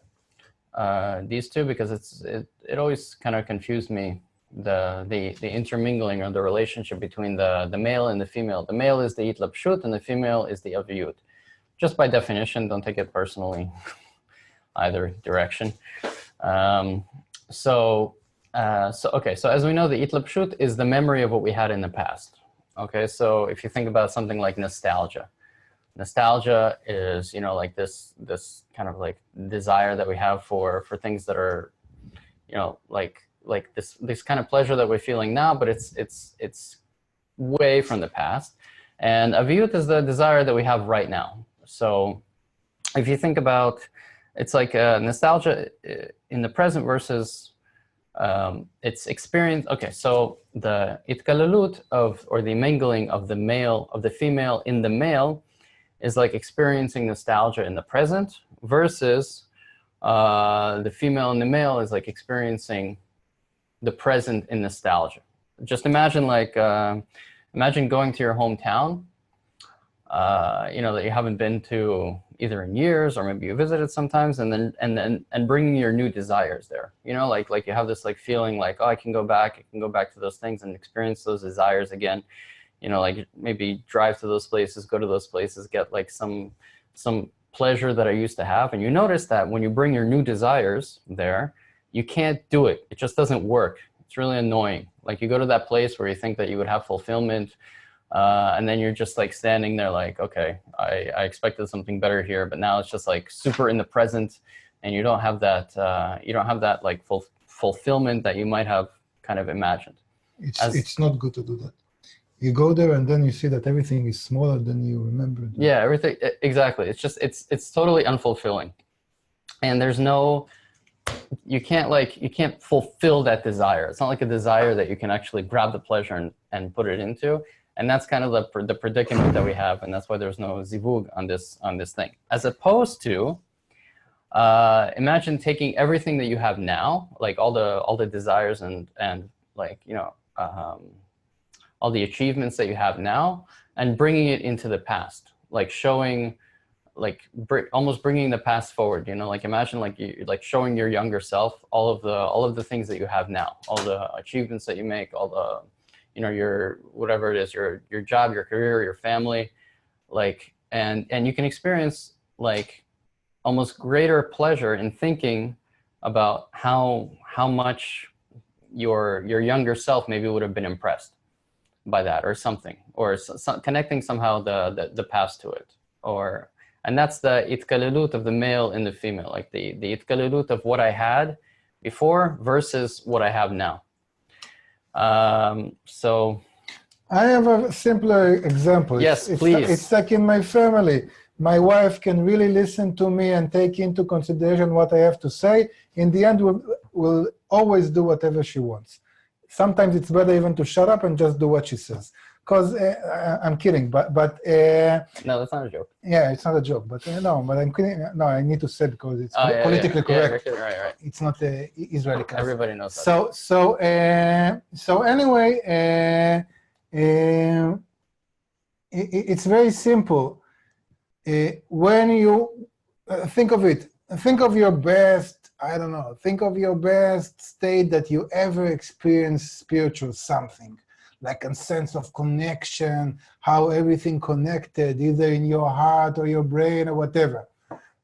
These two, because it always kind of confused me, the intermingling or the relationship between the male and the female. The male is the itlabshut and the female is the aviyut. Just by definition, don't take it personally, either direction. So as we know, the itlabshut is the memory of what we had in the past. Okay, so if you think about something like nostalgia is, like this kind of like desire that we have for things that are, like this kind of pleasure that we're feeling now, but it's way from the past. And aviyut is the desire that we have right now. So if you think about, it's like nostalgia in the present versus its experience. Okay, so the itkalalut or the mingling of the female in the male is like experiencing nostalgia in the present versus the female and the male is like experiencing the present in nostalgia. Just imagine imagine going to your hometown, that you haven't been to either in years, or maybe you visited sometimes, and bringing your new desires there. Like you have this like feeling like, oh, I can go back to those things and experience those desires again. Like maybe drive to those places, go to those places, get like some pleasure that I used to have. And you notice that when you bring your new desires there, you can't do it. It just doesn't work. It's really annoying. Like you go to that place where you think that you would have fulfillment, and then you're just like standing there like, okay, I expected something better here, but now it's just like super in the present, and you don't have that like fulfillment that you might have kind of imagined. It's not good to do that. You go there and then you see that everything is smaller than you remembered. Yeah, everything, exactly. It's just, it's totally unfulfilling. And there's no, you can't fulfill that desire. It's not like a desire that you can actually grab the pleasure and put it into. And that's kind of the predicament that we have. And that's why there's no zivug on this thing. As opposed to, imagine taking everything that you have now, like all the desires and like, all the achievements that you have now, and bringing it into the past, like showing almost bringing the past forward, you know, like imagine like you like showing your younger self all of the things that you have now, all the achievements that you make, all the, you know, your whatever it is, your job, your career, your family, like, and you can experience like almost greater pleasure in thinking about how much your younger self maybe would have been impressed by that or something, or connecting somehow the past to it, or, and that's the itkalulut of the male and the female, like the itkalulut of what I had before versus what I have now. So I have a simpler example. Yes, please. It's like in my family. My wife can really listen to me and take into consideration what I have to say. In the end, we'll always do whatever she wants. Sometimes it's better even to shut up and just do what she says. Because I'm kidding, but no, that's not a joke. yeah, it's not a joke. But no, but I'm kidding. No, I need to say it because it's politically correct. Yeah, right. It's not Israeli. Everybody knows that. So anyway, it's very simple. When you think of it, think of your best, I don't know, think of your best state that you ever experienced spiritual something, like a sense of connection, how everything connected, either in your heart or your brain or whatever.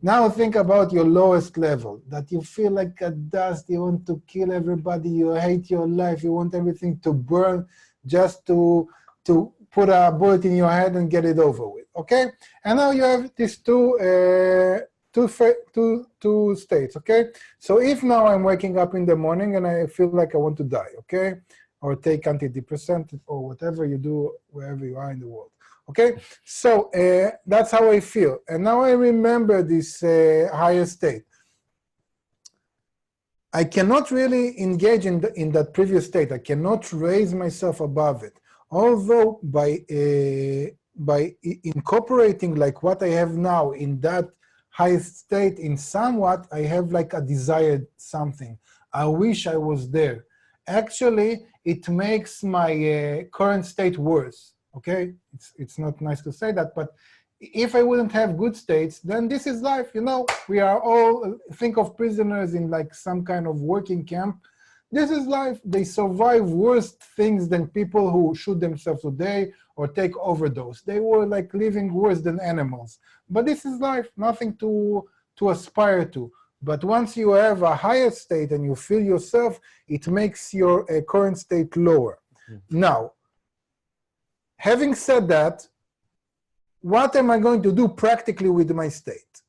Now think about your lowest level, that you feel like a dust, you want to kill everybody, you hate your life, you want everything to burn just to put a bullet in your head and get it over with, okay? And now you have these two states, okay? So if now I'm waking up in the morning and I feel like I want to die, okay? Or take antidepressant or whatever you do wherever you are in the world, okay? So that's how I feel. And now I remember this higher state. I cannot really engage in that previous state. I cannot raise myself above it. Although by incorporating like what I have now in that high state, in somewhat, I have like a desired something. I wish I was there. Actually, it makes my current state worse, okay? It's not nice to say that, but if I wouldn't have good states, then this is life, you know? We are all, think of prisoners in like some kind of working camp. This is life. They survive worse things than people who shoot themselves today or take overdose. They were like living worse than animals. But this is life, nothing to aspire to. But once you have a higher state and you feel yourself, it makes your current state lower. Mm-hmm. Now, having said that, what am I going to do practically with my state?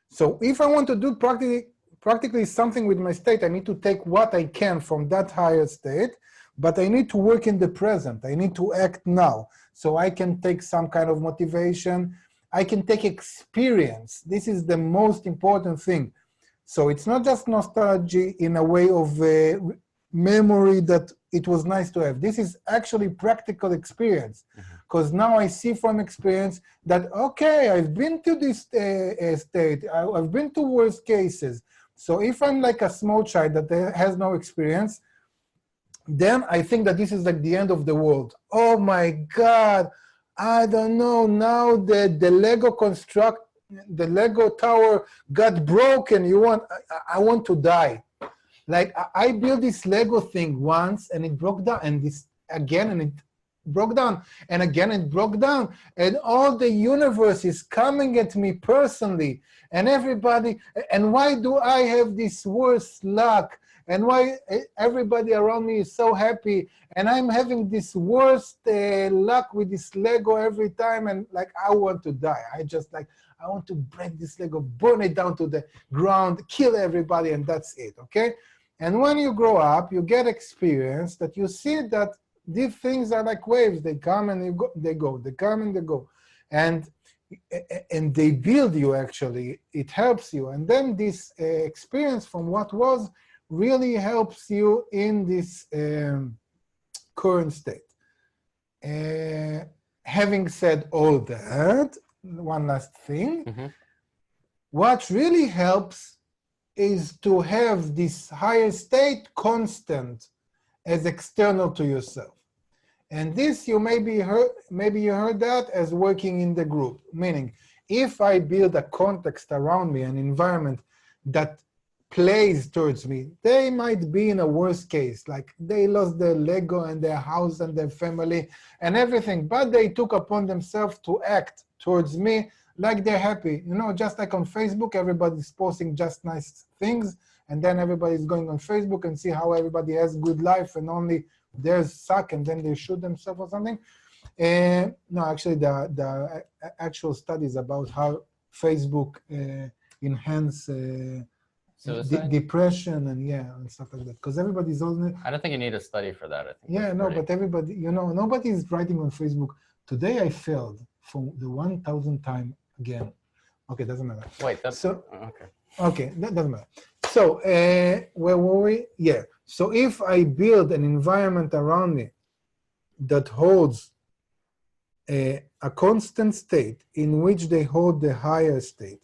So if I want to do practically something with my state, I need to take what I can from that higher state, but I need to work in the present. I need to act now. So I can take some kind of motivation. I can take experience. This is the most important thing. So it's not just nostalgia in a way of memory that it was nice to have. This is actually practical experience. Because now I see from experience that, okay, I've been to this state. I've been to worse cases. So if I'm like a small child that has no experience, then I think that this is like the end of the world. Oh my God, I don't know, now the Lego tower got broken. I want to die. Like I built this Lego thing once and it broke down, and this again and it broke down, and again it broke down, and all the universe is coming at me personally, and everybody, and why do I have this worse luck, and why everybody around me is so happy, and I'm having this worst luck with this Lego every time, and like I want to die. I want to break this Lego, burn it down to the ground, kill everybody, and that's it, okay? And when you grow up, you get experience that you see that these things are like waves. They come and they go, they come and they go. And they build you, actually. It helps you. And then this experience from what was really helps you in this current state. Having said all that, one last thing. Mm-hmm. What really helps is to have this higher state constant as external to yourself. And this you maybe you heard that as working in the group, meaning If I build a context around me, an environment that plays towards me, they might be in a worst case, like they lost their Lego and their house and their family and everything, but they took upon themselves to act towards me like they're happy. You know, just like on Facebook, everybody's posting just nice things, and then everybody's going on Facebook and see how everybody has good life and only theirs suck, and then they shoot themselves or something. No, actually, the actual studies about how Facebook enhance depression and and stuff like that, because everybody's only. I don't think you need a study for that. I think Yeah, no, but everybody, you know, nobody's writing on Facebook, today I failed for the 1,000th time again. Okay, doesn't matter. Wait, that's So, okay. okay, that doesn't matter. So, where were we? Yeah. So if I build an environment around me that holds a constant state in which they hold the higher state,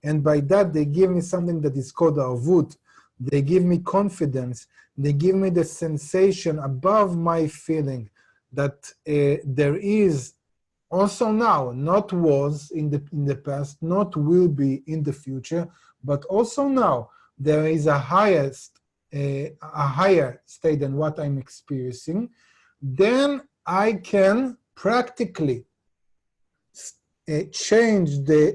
and by that they give me something that is called arvut, they give me confidence, they give me the sensation above my feeling that there is also now, not was in the past, not will be in the future, but also now there is a higher state than what I'm experiencing. Then I can practically change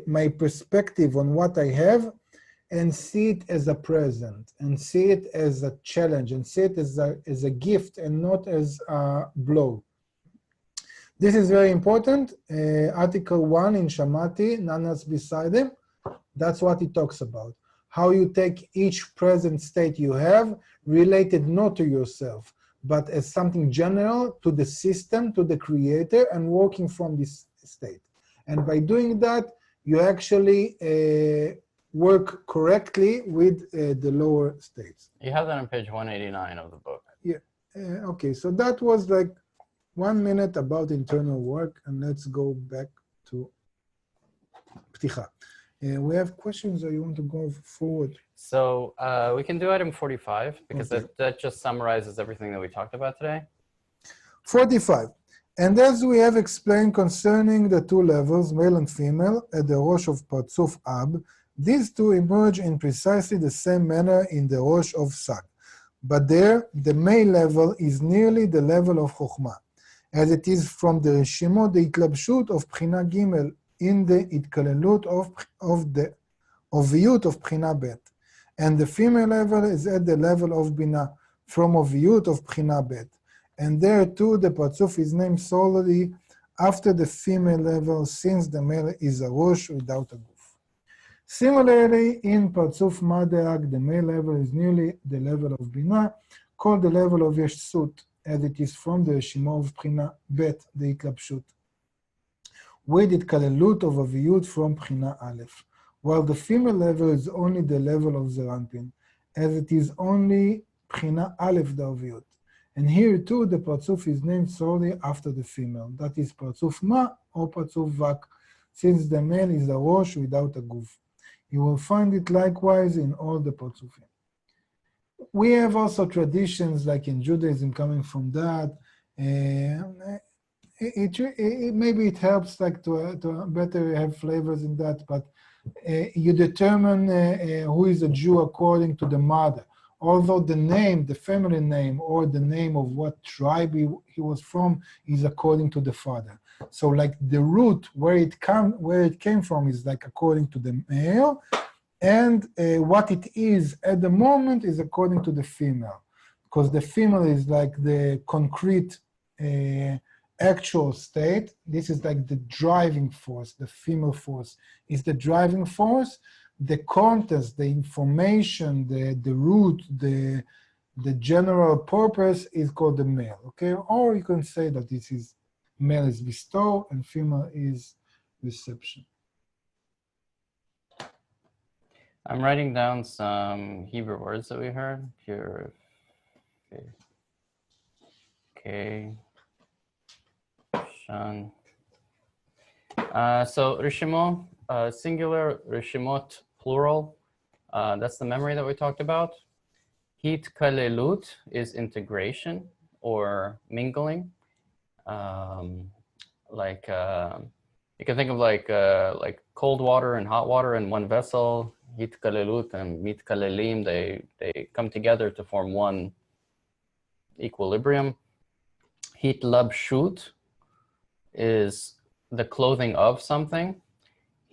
my perspective on what I have and see it as a present, and see it as a challenge, and see it as a gift and not as a blow. This is very important. Article 1 in Shamati, Nanas beside him, that's what it talks about. How you take each present state you have, related not to yourself, but as something general to the system, to the creator, and working from this state. And by doing that, you actually work correctly with the lower states. You have that on page 189 of the book. Yeah. Okay, so that was like 1 minute about internal work, and let's go back to Pticha. We have questions, or you want to go forward? So we can do item 45, because Okay. that just summarizes everything that we talked about today. 45. And as we have explained concerning the two levels, male and female, at the Rosh of Parzuf Ab, these two emerge in precisely the same manner in the Rosh of Sag. But there, the male level is nearly the level of Chokhmah, as it is from the Rishimot, the Itlabshut of Bchina Gimel, in the Itkalelut of the Oviyut of Bchina Bet. And the female level is at the level of Bina, from Oviyut of Bchina Bet. And there too, the Parzuf is named solely after the female level, since the male is a Rosh without a Guf. Similarly, in Parzuf Madeag, the male level is nearly the level of Bina, called the level of Yeshsut, as it is from the Rishimot of Bchina Bet, the Itlabshut, with Itkalelut of Aviyut from Bchina Aleph, while the female level is only the level of Zeranpin, as it is only Bchina Aleph the Aviyut. And here too, the Parzuf is named solely after the female, that is Parzuf Ma or Parzuf Vak, since the male is a Rosh without a Guf. You will find it likewise in all the Parzufim. We have also traditions like in Judaism coming from that. Maybe it helps like to better have flavors in that, but you determine who is a Jew according to the mother. Although the name, the family name, or the name of what tribe he was from is according to the father. So like the root where it came from is like according to the male, and what it is at the moment is according to the female, because the female is like the concrete actual state. This is like the driving force. The female force is the driving force. The context, the information, the root, the general purpose is called the male, okay? Or you can say that this is male is bestow and female is reception. I'm writing down some Hebrew words that we heard. Pure. Okay. Shan. So Rishimot, singular, Rishimot, plural. That's the memory that we talked about. Hitkalelut is integration or mingling. You can think of like cold water and hot water in one vessel. Hitkalelut and mitkalelim, they come together to form one equilibrium. Hitlabshut is the clothing of something.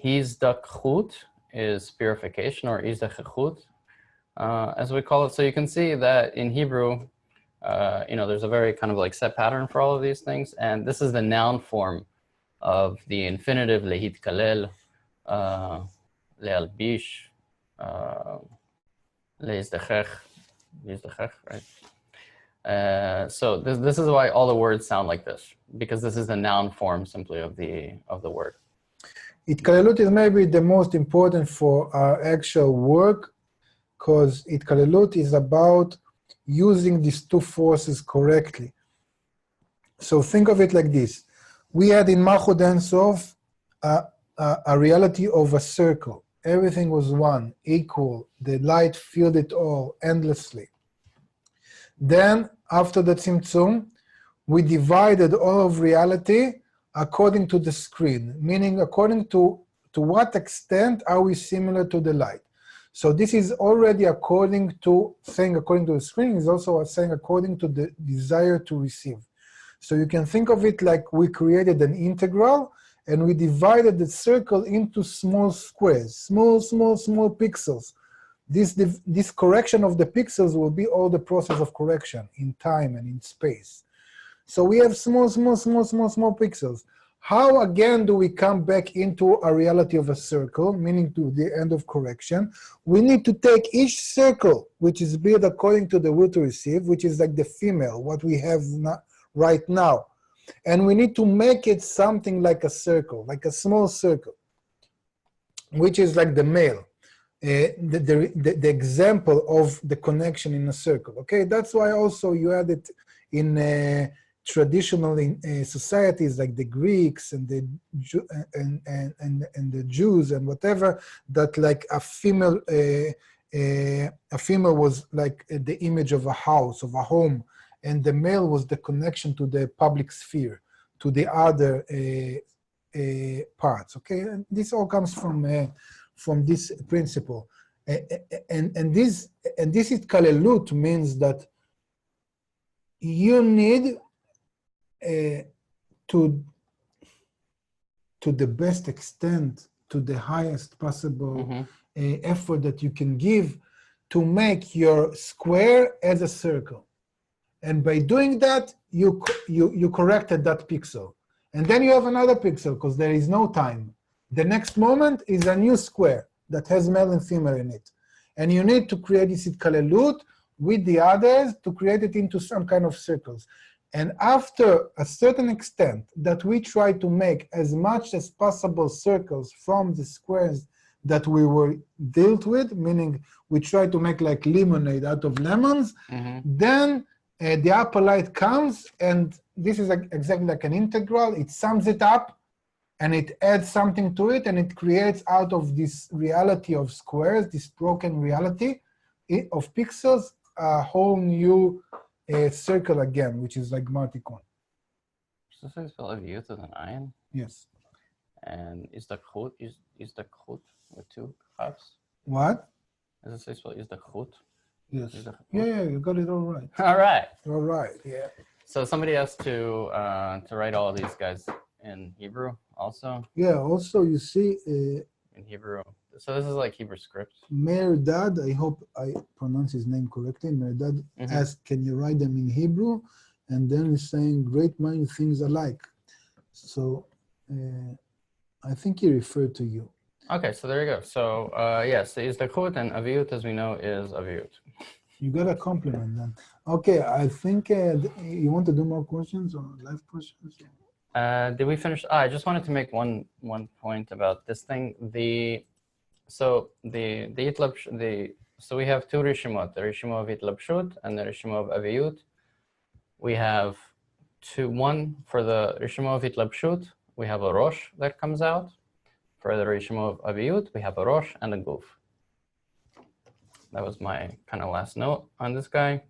Hizdachut is purification, or izdachut, as we call it. So you can see that in Hebrew, there's a very kind of like set pattern for all of these things. And this is the noun form of the infinitive, lehitkalel, lealbish, leizdachech, right? So this is why all the words sound like this, because this is the noun form simply of the word. Itkalelut is maybe the most important for our actual work, because Itkalelut is about using these two forces correctly. So think of it like this. We had in Malchut Ein Sof a reality of a circle. Everything was one, equal. The light filled it all endlessly. Then, after the Tzimtzum, we divided all of reality according to the screen, meaning according to what extent are we similar to the light. So this is already according to the screen, is also saying according to the desire to receive. So you can think of it like we created an integral and we divided the circle into small squares, small pixels. This correction of the pixels will be all the process of correction in time and in space. So we have small pixels. How again do we come back into a reality of a circle, meaning to the end of correction? We need to take each circle, which is built according to the will to receive, which is like the female, what we have right now. And we need to make it something like a circle, like a small circle, which is like the male. The example of the connection in a circle. Okay, that's why also you had it in traditional societies like the Greeks and the the Jews and whatever, that like a female was like the image of a house, of a home, and the male was the connection to the public sphere, to the other parts. Okay, and this all comes from this principle, and this itkalelut means that you need to the best extent, to the highest possible effort that you can give to make your square as a circle, and by doing that you corrected that pixel, and then you have another pixel because there is no time. The next moment is a new square that has male and female in it. And you need to create this itkalelut with the others to create it into some kind of circles. And after a certain extent that we try to make as much as possible circles from the squares that we were dealt with, meaning we try to make like lemonade out of lemons, then the upper light comes, and this is exactly like an integral. It sums it up, and it adds something to it, and it creates out of this reality of squares, this broken reality of pixels, a whole new circle again, which is like Martikon. So this is spelled aviyut with an ayin? Yes. And is the khut with two chafs? What? Is it spelled is the khut? Yes. Yeah, you got it all right. All right. All right, yeah. So somebody has to write all of these guys in Hebrew also? Yeah, also you see... in Hebrew. So this is like Hebrew script. Merdad, I hope I pronounce his name correctly. Merdad asked, can you write them in Hebrew? And then he's saying, great minds things alike. So I think he referred to you. Okay, so there you go. So yes, is the khut, and aviyut, as we know, is aviyut. You got a compliment then. Okay, I think you want to do more questions or live questions? Did we finish? I just wanted to make one point about this thing. So we have two rishimot, the rishimot of itlabshut and the rishimot of aviyut. We have one for the rishimot of itlabshut, we have a rosh that comes out. For the rishimot of aviyut, we have a rosh and a guf. That was my kind of last note on this guy.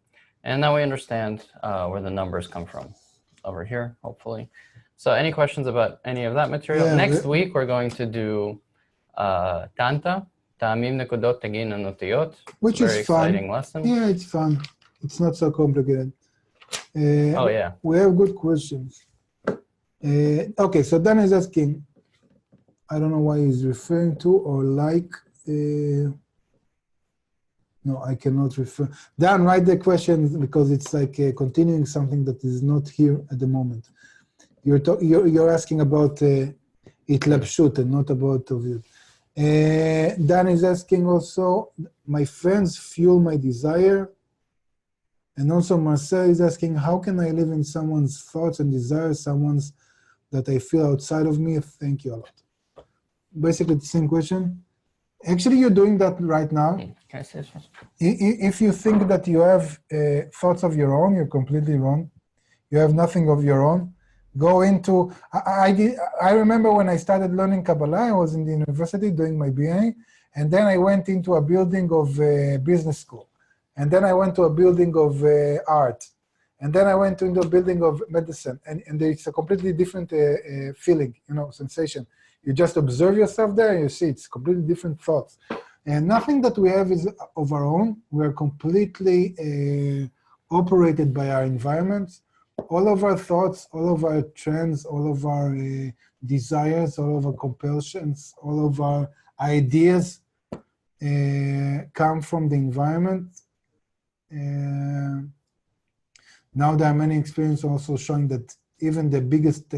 And now we understand where the numbers come from over here, hopefully. So any questions about any of that material? Yeah, Next week, we're going to do Tanta, Ta'amim Nekodot Tagin Anotiyot. which Very is fun. exciting lesson. Yeah, it's fun. It's not so complicated. Oh, yeah. We have good questions. Okay, so Dan is asking, I don't know why he's referring to or like. No, I cannot refer. Dan, write the question because it's like continuing something that is not here at the moment. You're asking about Itlapshut and not about Tovut. Dan is asking also, my friends fuel my desire. And also Marcel is asking, how can I live in someone's thoughts and desires, someone's that I feel outside of me? Thank you a lot. Basically the same question. Actually, you're doing that right now. Can I say this first? If you think that you have thoughts of your own, you're completely wrong. You have nothing of your own. Go into, I remember when I started learning Kabbalah, I was in the university doing my BA, and then I went into a building of business school. And then I went to a building of art. And then I went into a building of medicine. And it's a completely different feeling, sensation. You just observe yourself there and you see it's completely different thoughts. And nothing that we have is of our own. We're completely operated by our environment. All of our thoughts, all of our trends, all of our desires, all of our compulsions, all of our ideas come from the environment. Now there are many experiences also showing that even the biggest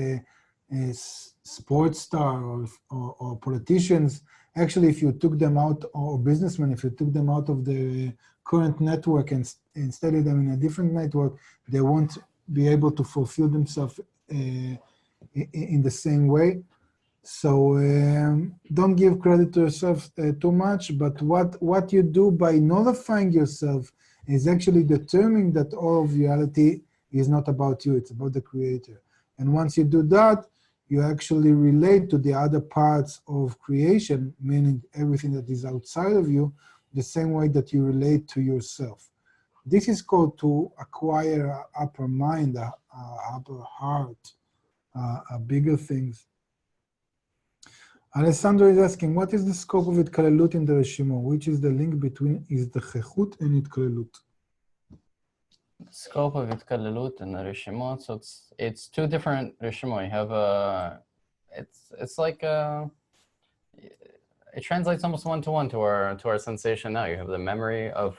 sports star or politicians, actually if you took them out, or businessmen, if you took them out of the current network and studied them in a different network, they won't be able to fulfill themselves in the same way. So don't give credit to yourself too much, but what you do by nullifying yourself is actually determining that all of reality is not about you, it's about the creator. And once you do that, you actually relate to the other parts of creation, meaning everything that is outside of you, the same way that you relate to yourself. This is called to acquire an upper mind, a upper heart, a bigger things. Alessandro is asking, what is the scope of Itkalelut in the Reshimo? Which is the link between Izdachechut and Itkalelut? The scope of Itkalelut and the Reshimot, so it's two different Reshimot. You have it's like it translates almost one-to-one to our sensation now. You have the memory of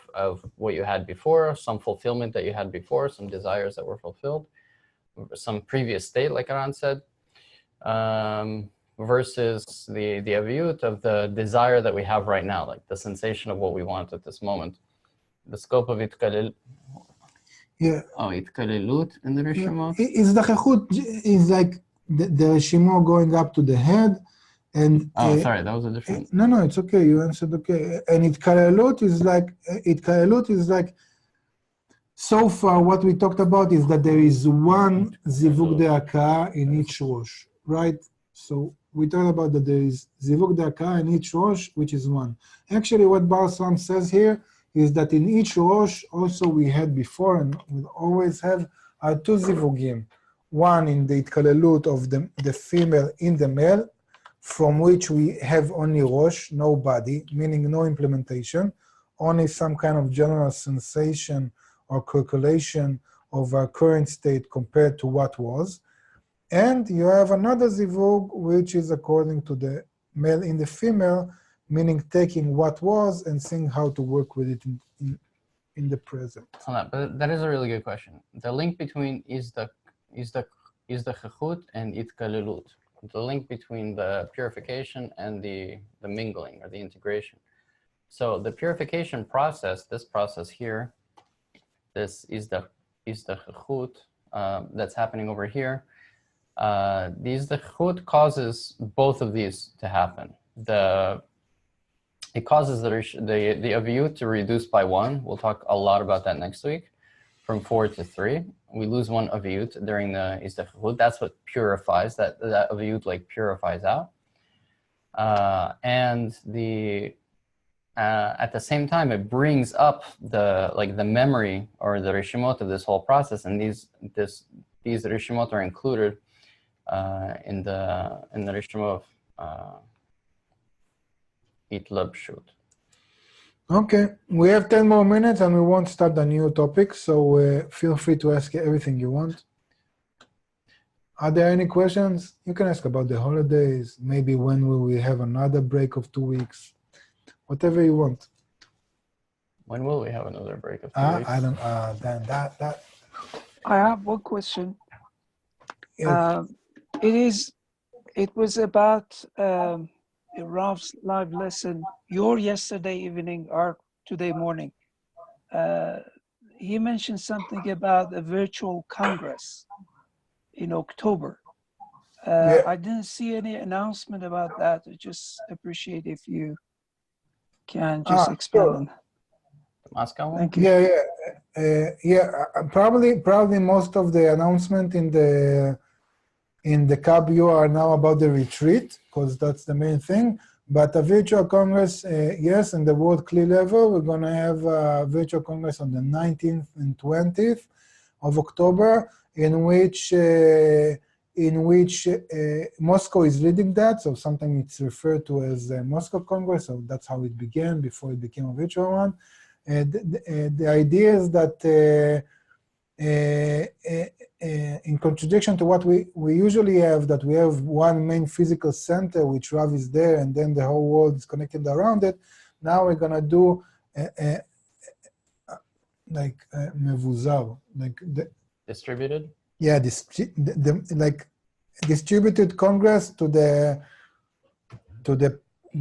what you had before, some fulfillment that you had before, some desires that were fulfilled, some previous state, like Aran said, versus the aviyut of the desire that we have right now, like the sensation of what we want at this moment. The scope of Itkalelut. Yeah. Oh, Itkalelut in the Reshimot? Izdachechut is like the Reshimo going up to the head. And sorry, that was a different. No, it's okay. You answered okay. And Itkalelut is like, so far what we talked about is that there is one zivug de'aka in each rosh, right? So we talked about that there is zivug de'aka in each rosh, which is one. Actually, what Bar Salam says here is that in each rosh, also we had before and we always have two zivugim. One in the Itkalelut of the female in the male, from which we have only rosh, no body, meaning no implementation, only some kind of general sensation or calculation of our current state compared to what was. And you have another zivug, which is according to the male in the female, meaning taking what was and seeing how to work with it in the present. But that is a really good question. The link between Izdachechut and Itkalelut. The link between the purification and the mingling or the integration. So the purification process, this process here, this is the Izdachechut that's happening over here. The Izdachechut causes both of these to happen. It causes the aviyut to reduce by 1. We'll talk a lot about that next week. From 4 to 3. We lose one aviyut during the Izdachechut. That's what purifies, that aviyut like purifies out. And at the same time, it brings up the memory or the reshimot of this whole process. And these reshimot are included in the Rishon of Itlabshut. Okay, we have 10 more minutes and we won't start a new topic, so feel free to ask everything you want. Are there any questions? You can ask about the holidays, maybe when will we have another break of 2 weeks, whatever you want. When will we have another break of 2 weeks? I don't, then that. I have one question. Yeah. It was about Rav's live lesson, your yesterday evening or today morning. He mentioned something about a virtual Congress in October. Yeah. I didn't see any announcement about that. I just appreciate if you can just expand sure. on that. The Moscow one? Thank you. Probably most of the announcement in the KBU are now about the retreat, because that's the main thing. But a virtual Congress, yes, in the World CLI level, we're going to have a virtual Congress on the 19th and 20th of October, in which Moscow is leading that. So sometimes it's referred to as the Moscow Congress. So that's how it began before it became a virtual one. The idea is that in contradiction to what we usually have, that we have one main physical center, which Rav is there, and then the whole world is connected around it. Now we're going to do mevuzar, Distributed? Yeah, like distributed Congress to the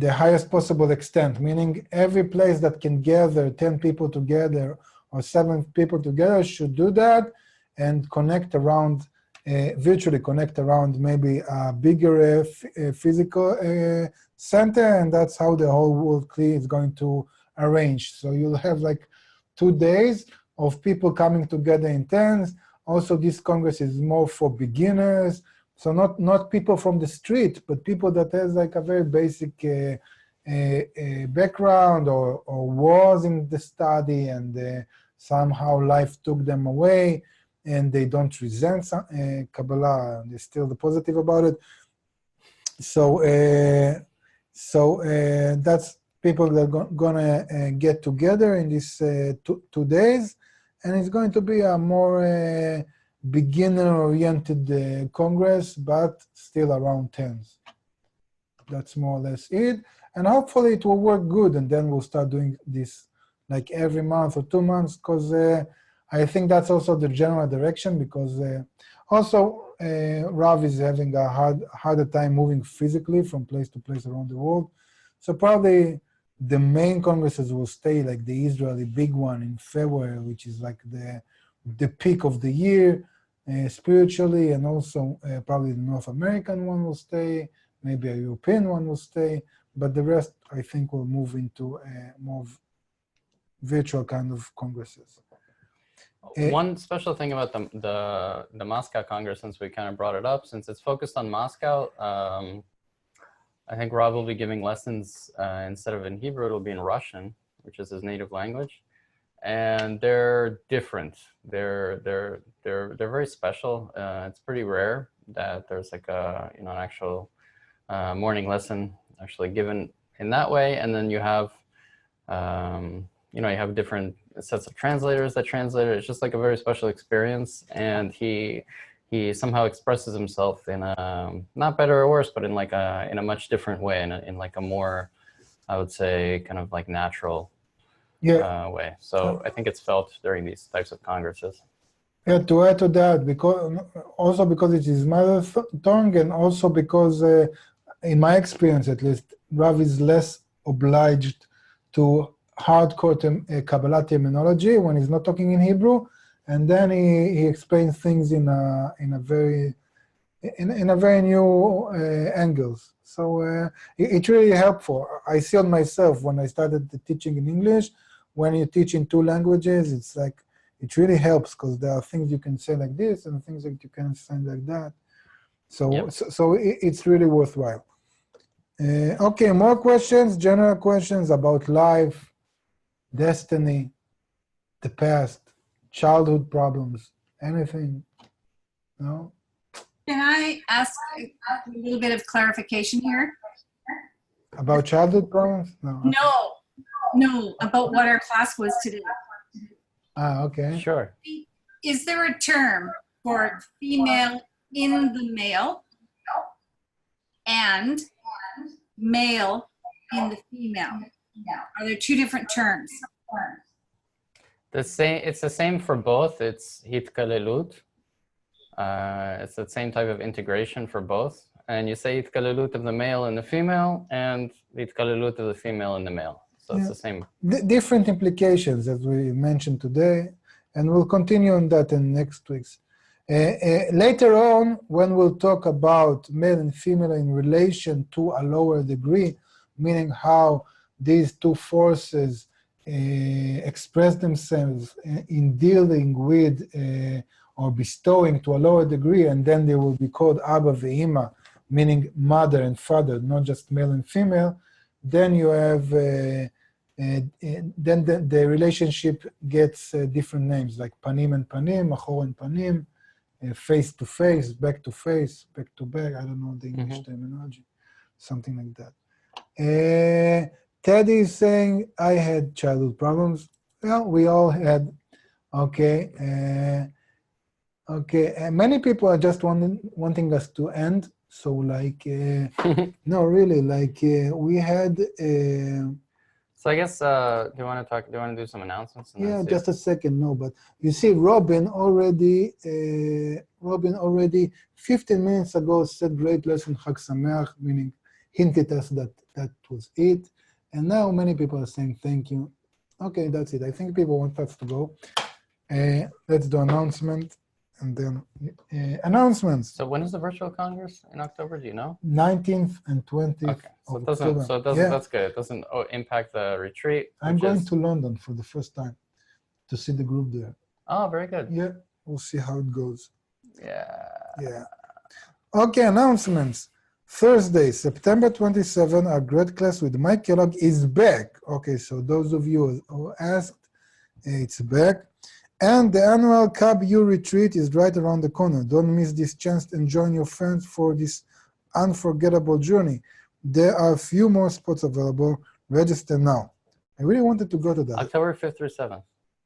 highest possible extent, meaning every place that can gather 10 people together or 7 people together should do that and connect around, virtually connect around maybe a bigger physical center, and that's how the whole World CLI is going to arrange. So you'll have like 2 days of people coming together in tens. Also, this Congress is more for beginners, so not people from the street, but people that has like a very basic background or was in the study, and somehow life took them away, and they don't resent Kabbalah, and they're still positive about it. So, that's people that are gonna get together in these 2 days, and it's going to be a more beginner-oriented Congress, but still around tens. That's more or less it. And hopefully it will work good, and then we'll start doing this like every month or 2 months, because I think that's also the general direction, because also Rav is having a harder time moving physically from place to place around the world. So probably the main congresses will stay, like the Israeli big one in February, which is like the peak of the year spiritually, and also probably the North American one will stay, maybe a European one will stay, but the rest I think will move into more virtual kind of congresses. One special thing about the Moscow Congress, since we kind of brought it up, since it's focused on Moscow, I think Rob will be giving lessons instead of in Hebrew, it'll be in Russian, which is his native language, and they're different. They're very special. It's pretty rare that there's like an actual morning lesson actually given in that way, and then you have you have different sets of translators that translate it. It's just like a very special experience, and he somehow expresses himself in a, not better or worse, but in like in a much different way, in like a more, I would say, kind of like natural way. So I think it's felt during these types of congresses. Yeah, to add to that, because it is mother tongue, and also because, in my experience at least, Rav is less obliged to hardcore Kabbalah terminology when he's not talking in Hebrew, and then he explains things in a very new angles. So it's really helpful. I see on myself when I started teaching in English, when you teach in 2 languages, it's like it really helps, because there are things you can say like this and things that you can say like that. So Yep. so it's really worthwhile. Okay, more questions, general questions about life, destiny, the past, childhood problems, anything? No? Can I ask a little bit of clarification here? About childhood problems? No. No, about what our class was today. Okay. Sure. Is there a term for female in the male and male in the female? Are there two different terms? It's the same for both. It's hitkalelut. It's the same type of integration for both. And you say hitkalelut of the male and the female, and hitkalelut of the female and the male. So it's the same. Different implications, as we mentioned today, and we'll continue on that in next week's. Later on, when we'll talk about male and female in relation to a lower degree, meaning how these two forces express themselves in dealing with or bestowing to a lower degree, and then they will be called Abba ve'ima, meaning mother and father, not just male and female. Then you have, then the relationship gets different names, like panim and panim, achor and panim, face to face, back to face, back to back. I don't know the English terminology, something like that. Teddy is saying, I had childhood problems. Well, we all had. Okay. Many people are just wanting us to end. So, like, no, really, like, we had. So I guess, do you want to do some announcements? And Yeah, then see? just a second. No, but you see, Robin already 15 minutes ago said great lesson, Chag Sameach, meaning hinted us that that was it. And now many people are saying thank you. Okay, that's it. I think people want us to go. Let's do announcement and then announcements. So when is the virtual congress in October? Do you know? 19th and 20th Okay, so of it doesn't. October. So it doesn't. Yeah. That's good. It doesn't impact the retreat. I'm which going is- to London for the first time to see the group there. Oh, very good. Yeah, we'll see how it goes. Yeah. Okay, announcements. Thursday, September 27, our grad class with Mike Kellogg is back. Okay, so those of you who asked, it's back. And the annual KABU retreat is right around the corner. Don't miss this chance and join your friends for this unforgettable journey. There are a few more spots available. Register now. I really wanted to go to that. October 5th through 7th.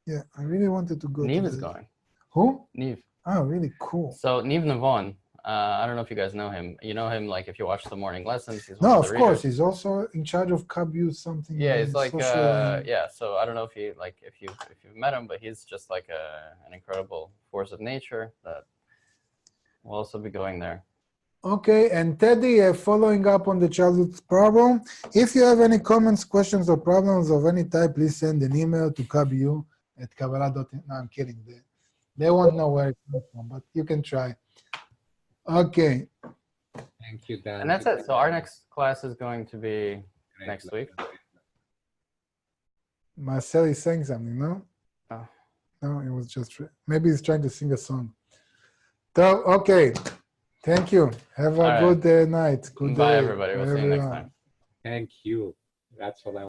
Yeah, I really wanted to go Neve to is that. going. Who? Neve. Oh, really cool. So Neve Navon. I don't know if you guys know him. You know him, like if you watch the morning lessons. He's one No, of the of course. readers. He's also in charge of KABU something. Yeah, he's like social, yeah. So I don't know if you if you've met him, but he's just like an incredible force of nature that will also be going there. Okay, and Teddy, following up on the childhood problem, if you have any comments, questions, or problems of any type, please send an email to kabu@kabbalah.net. No, I'm kidding. They won't know where it comes from, but you can try. Okay. Thank you, Dan. And that's it. So our next class is going to be next week. Marcel is saying something, no? Oh. No, it was just, maybe he's trying to sing a song. So, okay. Thank you. Have a All right. good night. Good Bye, day everybody. We'll see you next everyone. time. Thank you. That's what I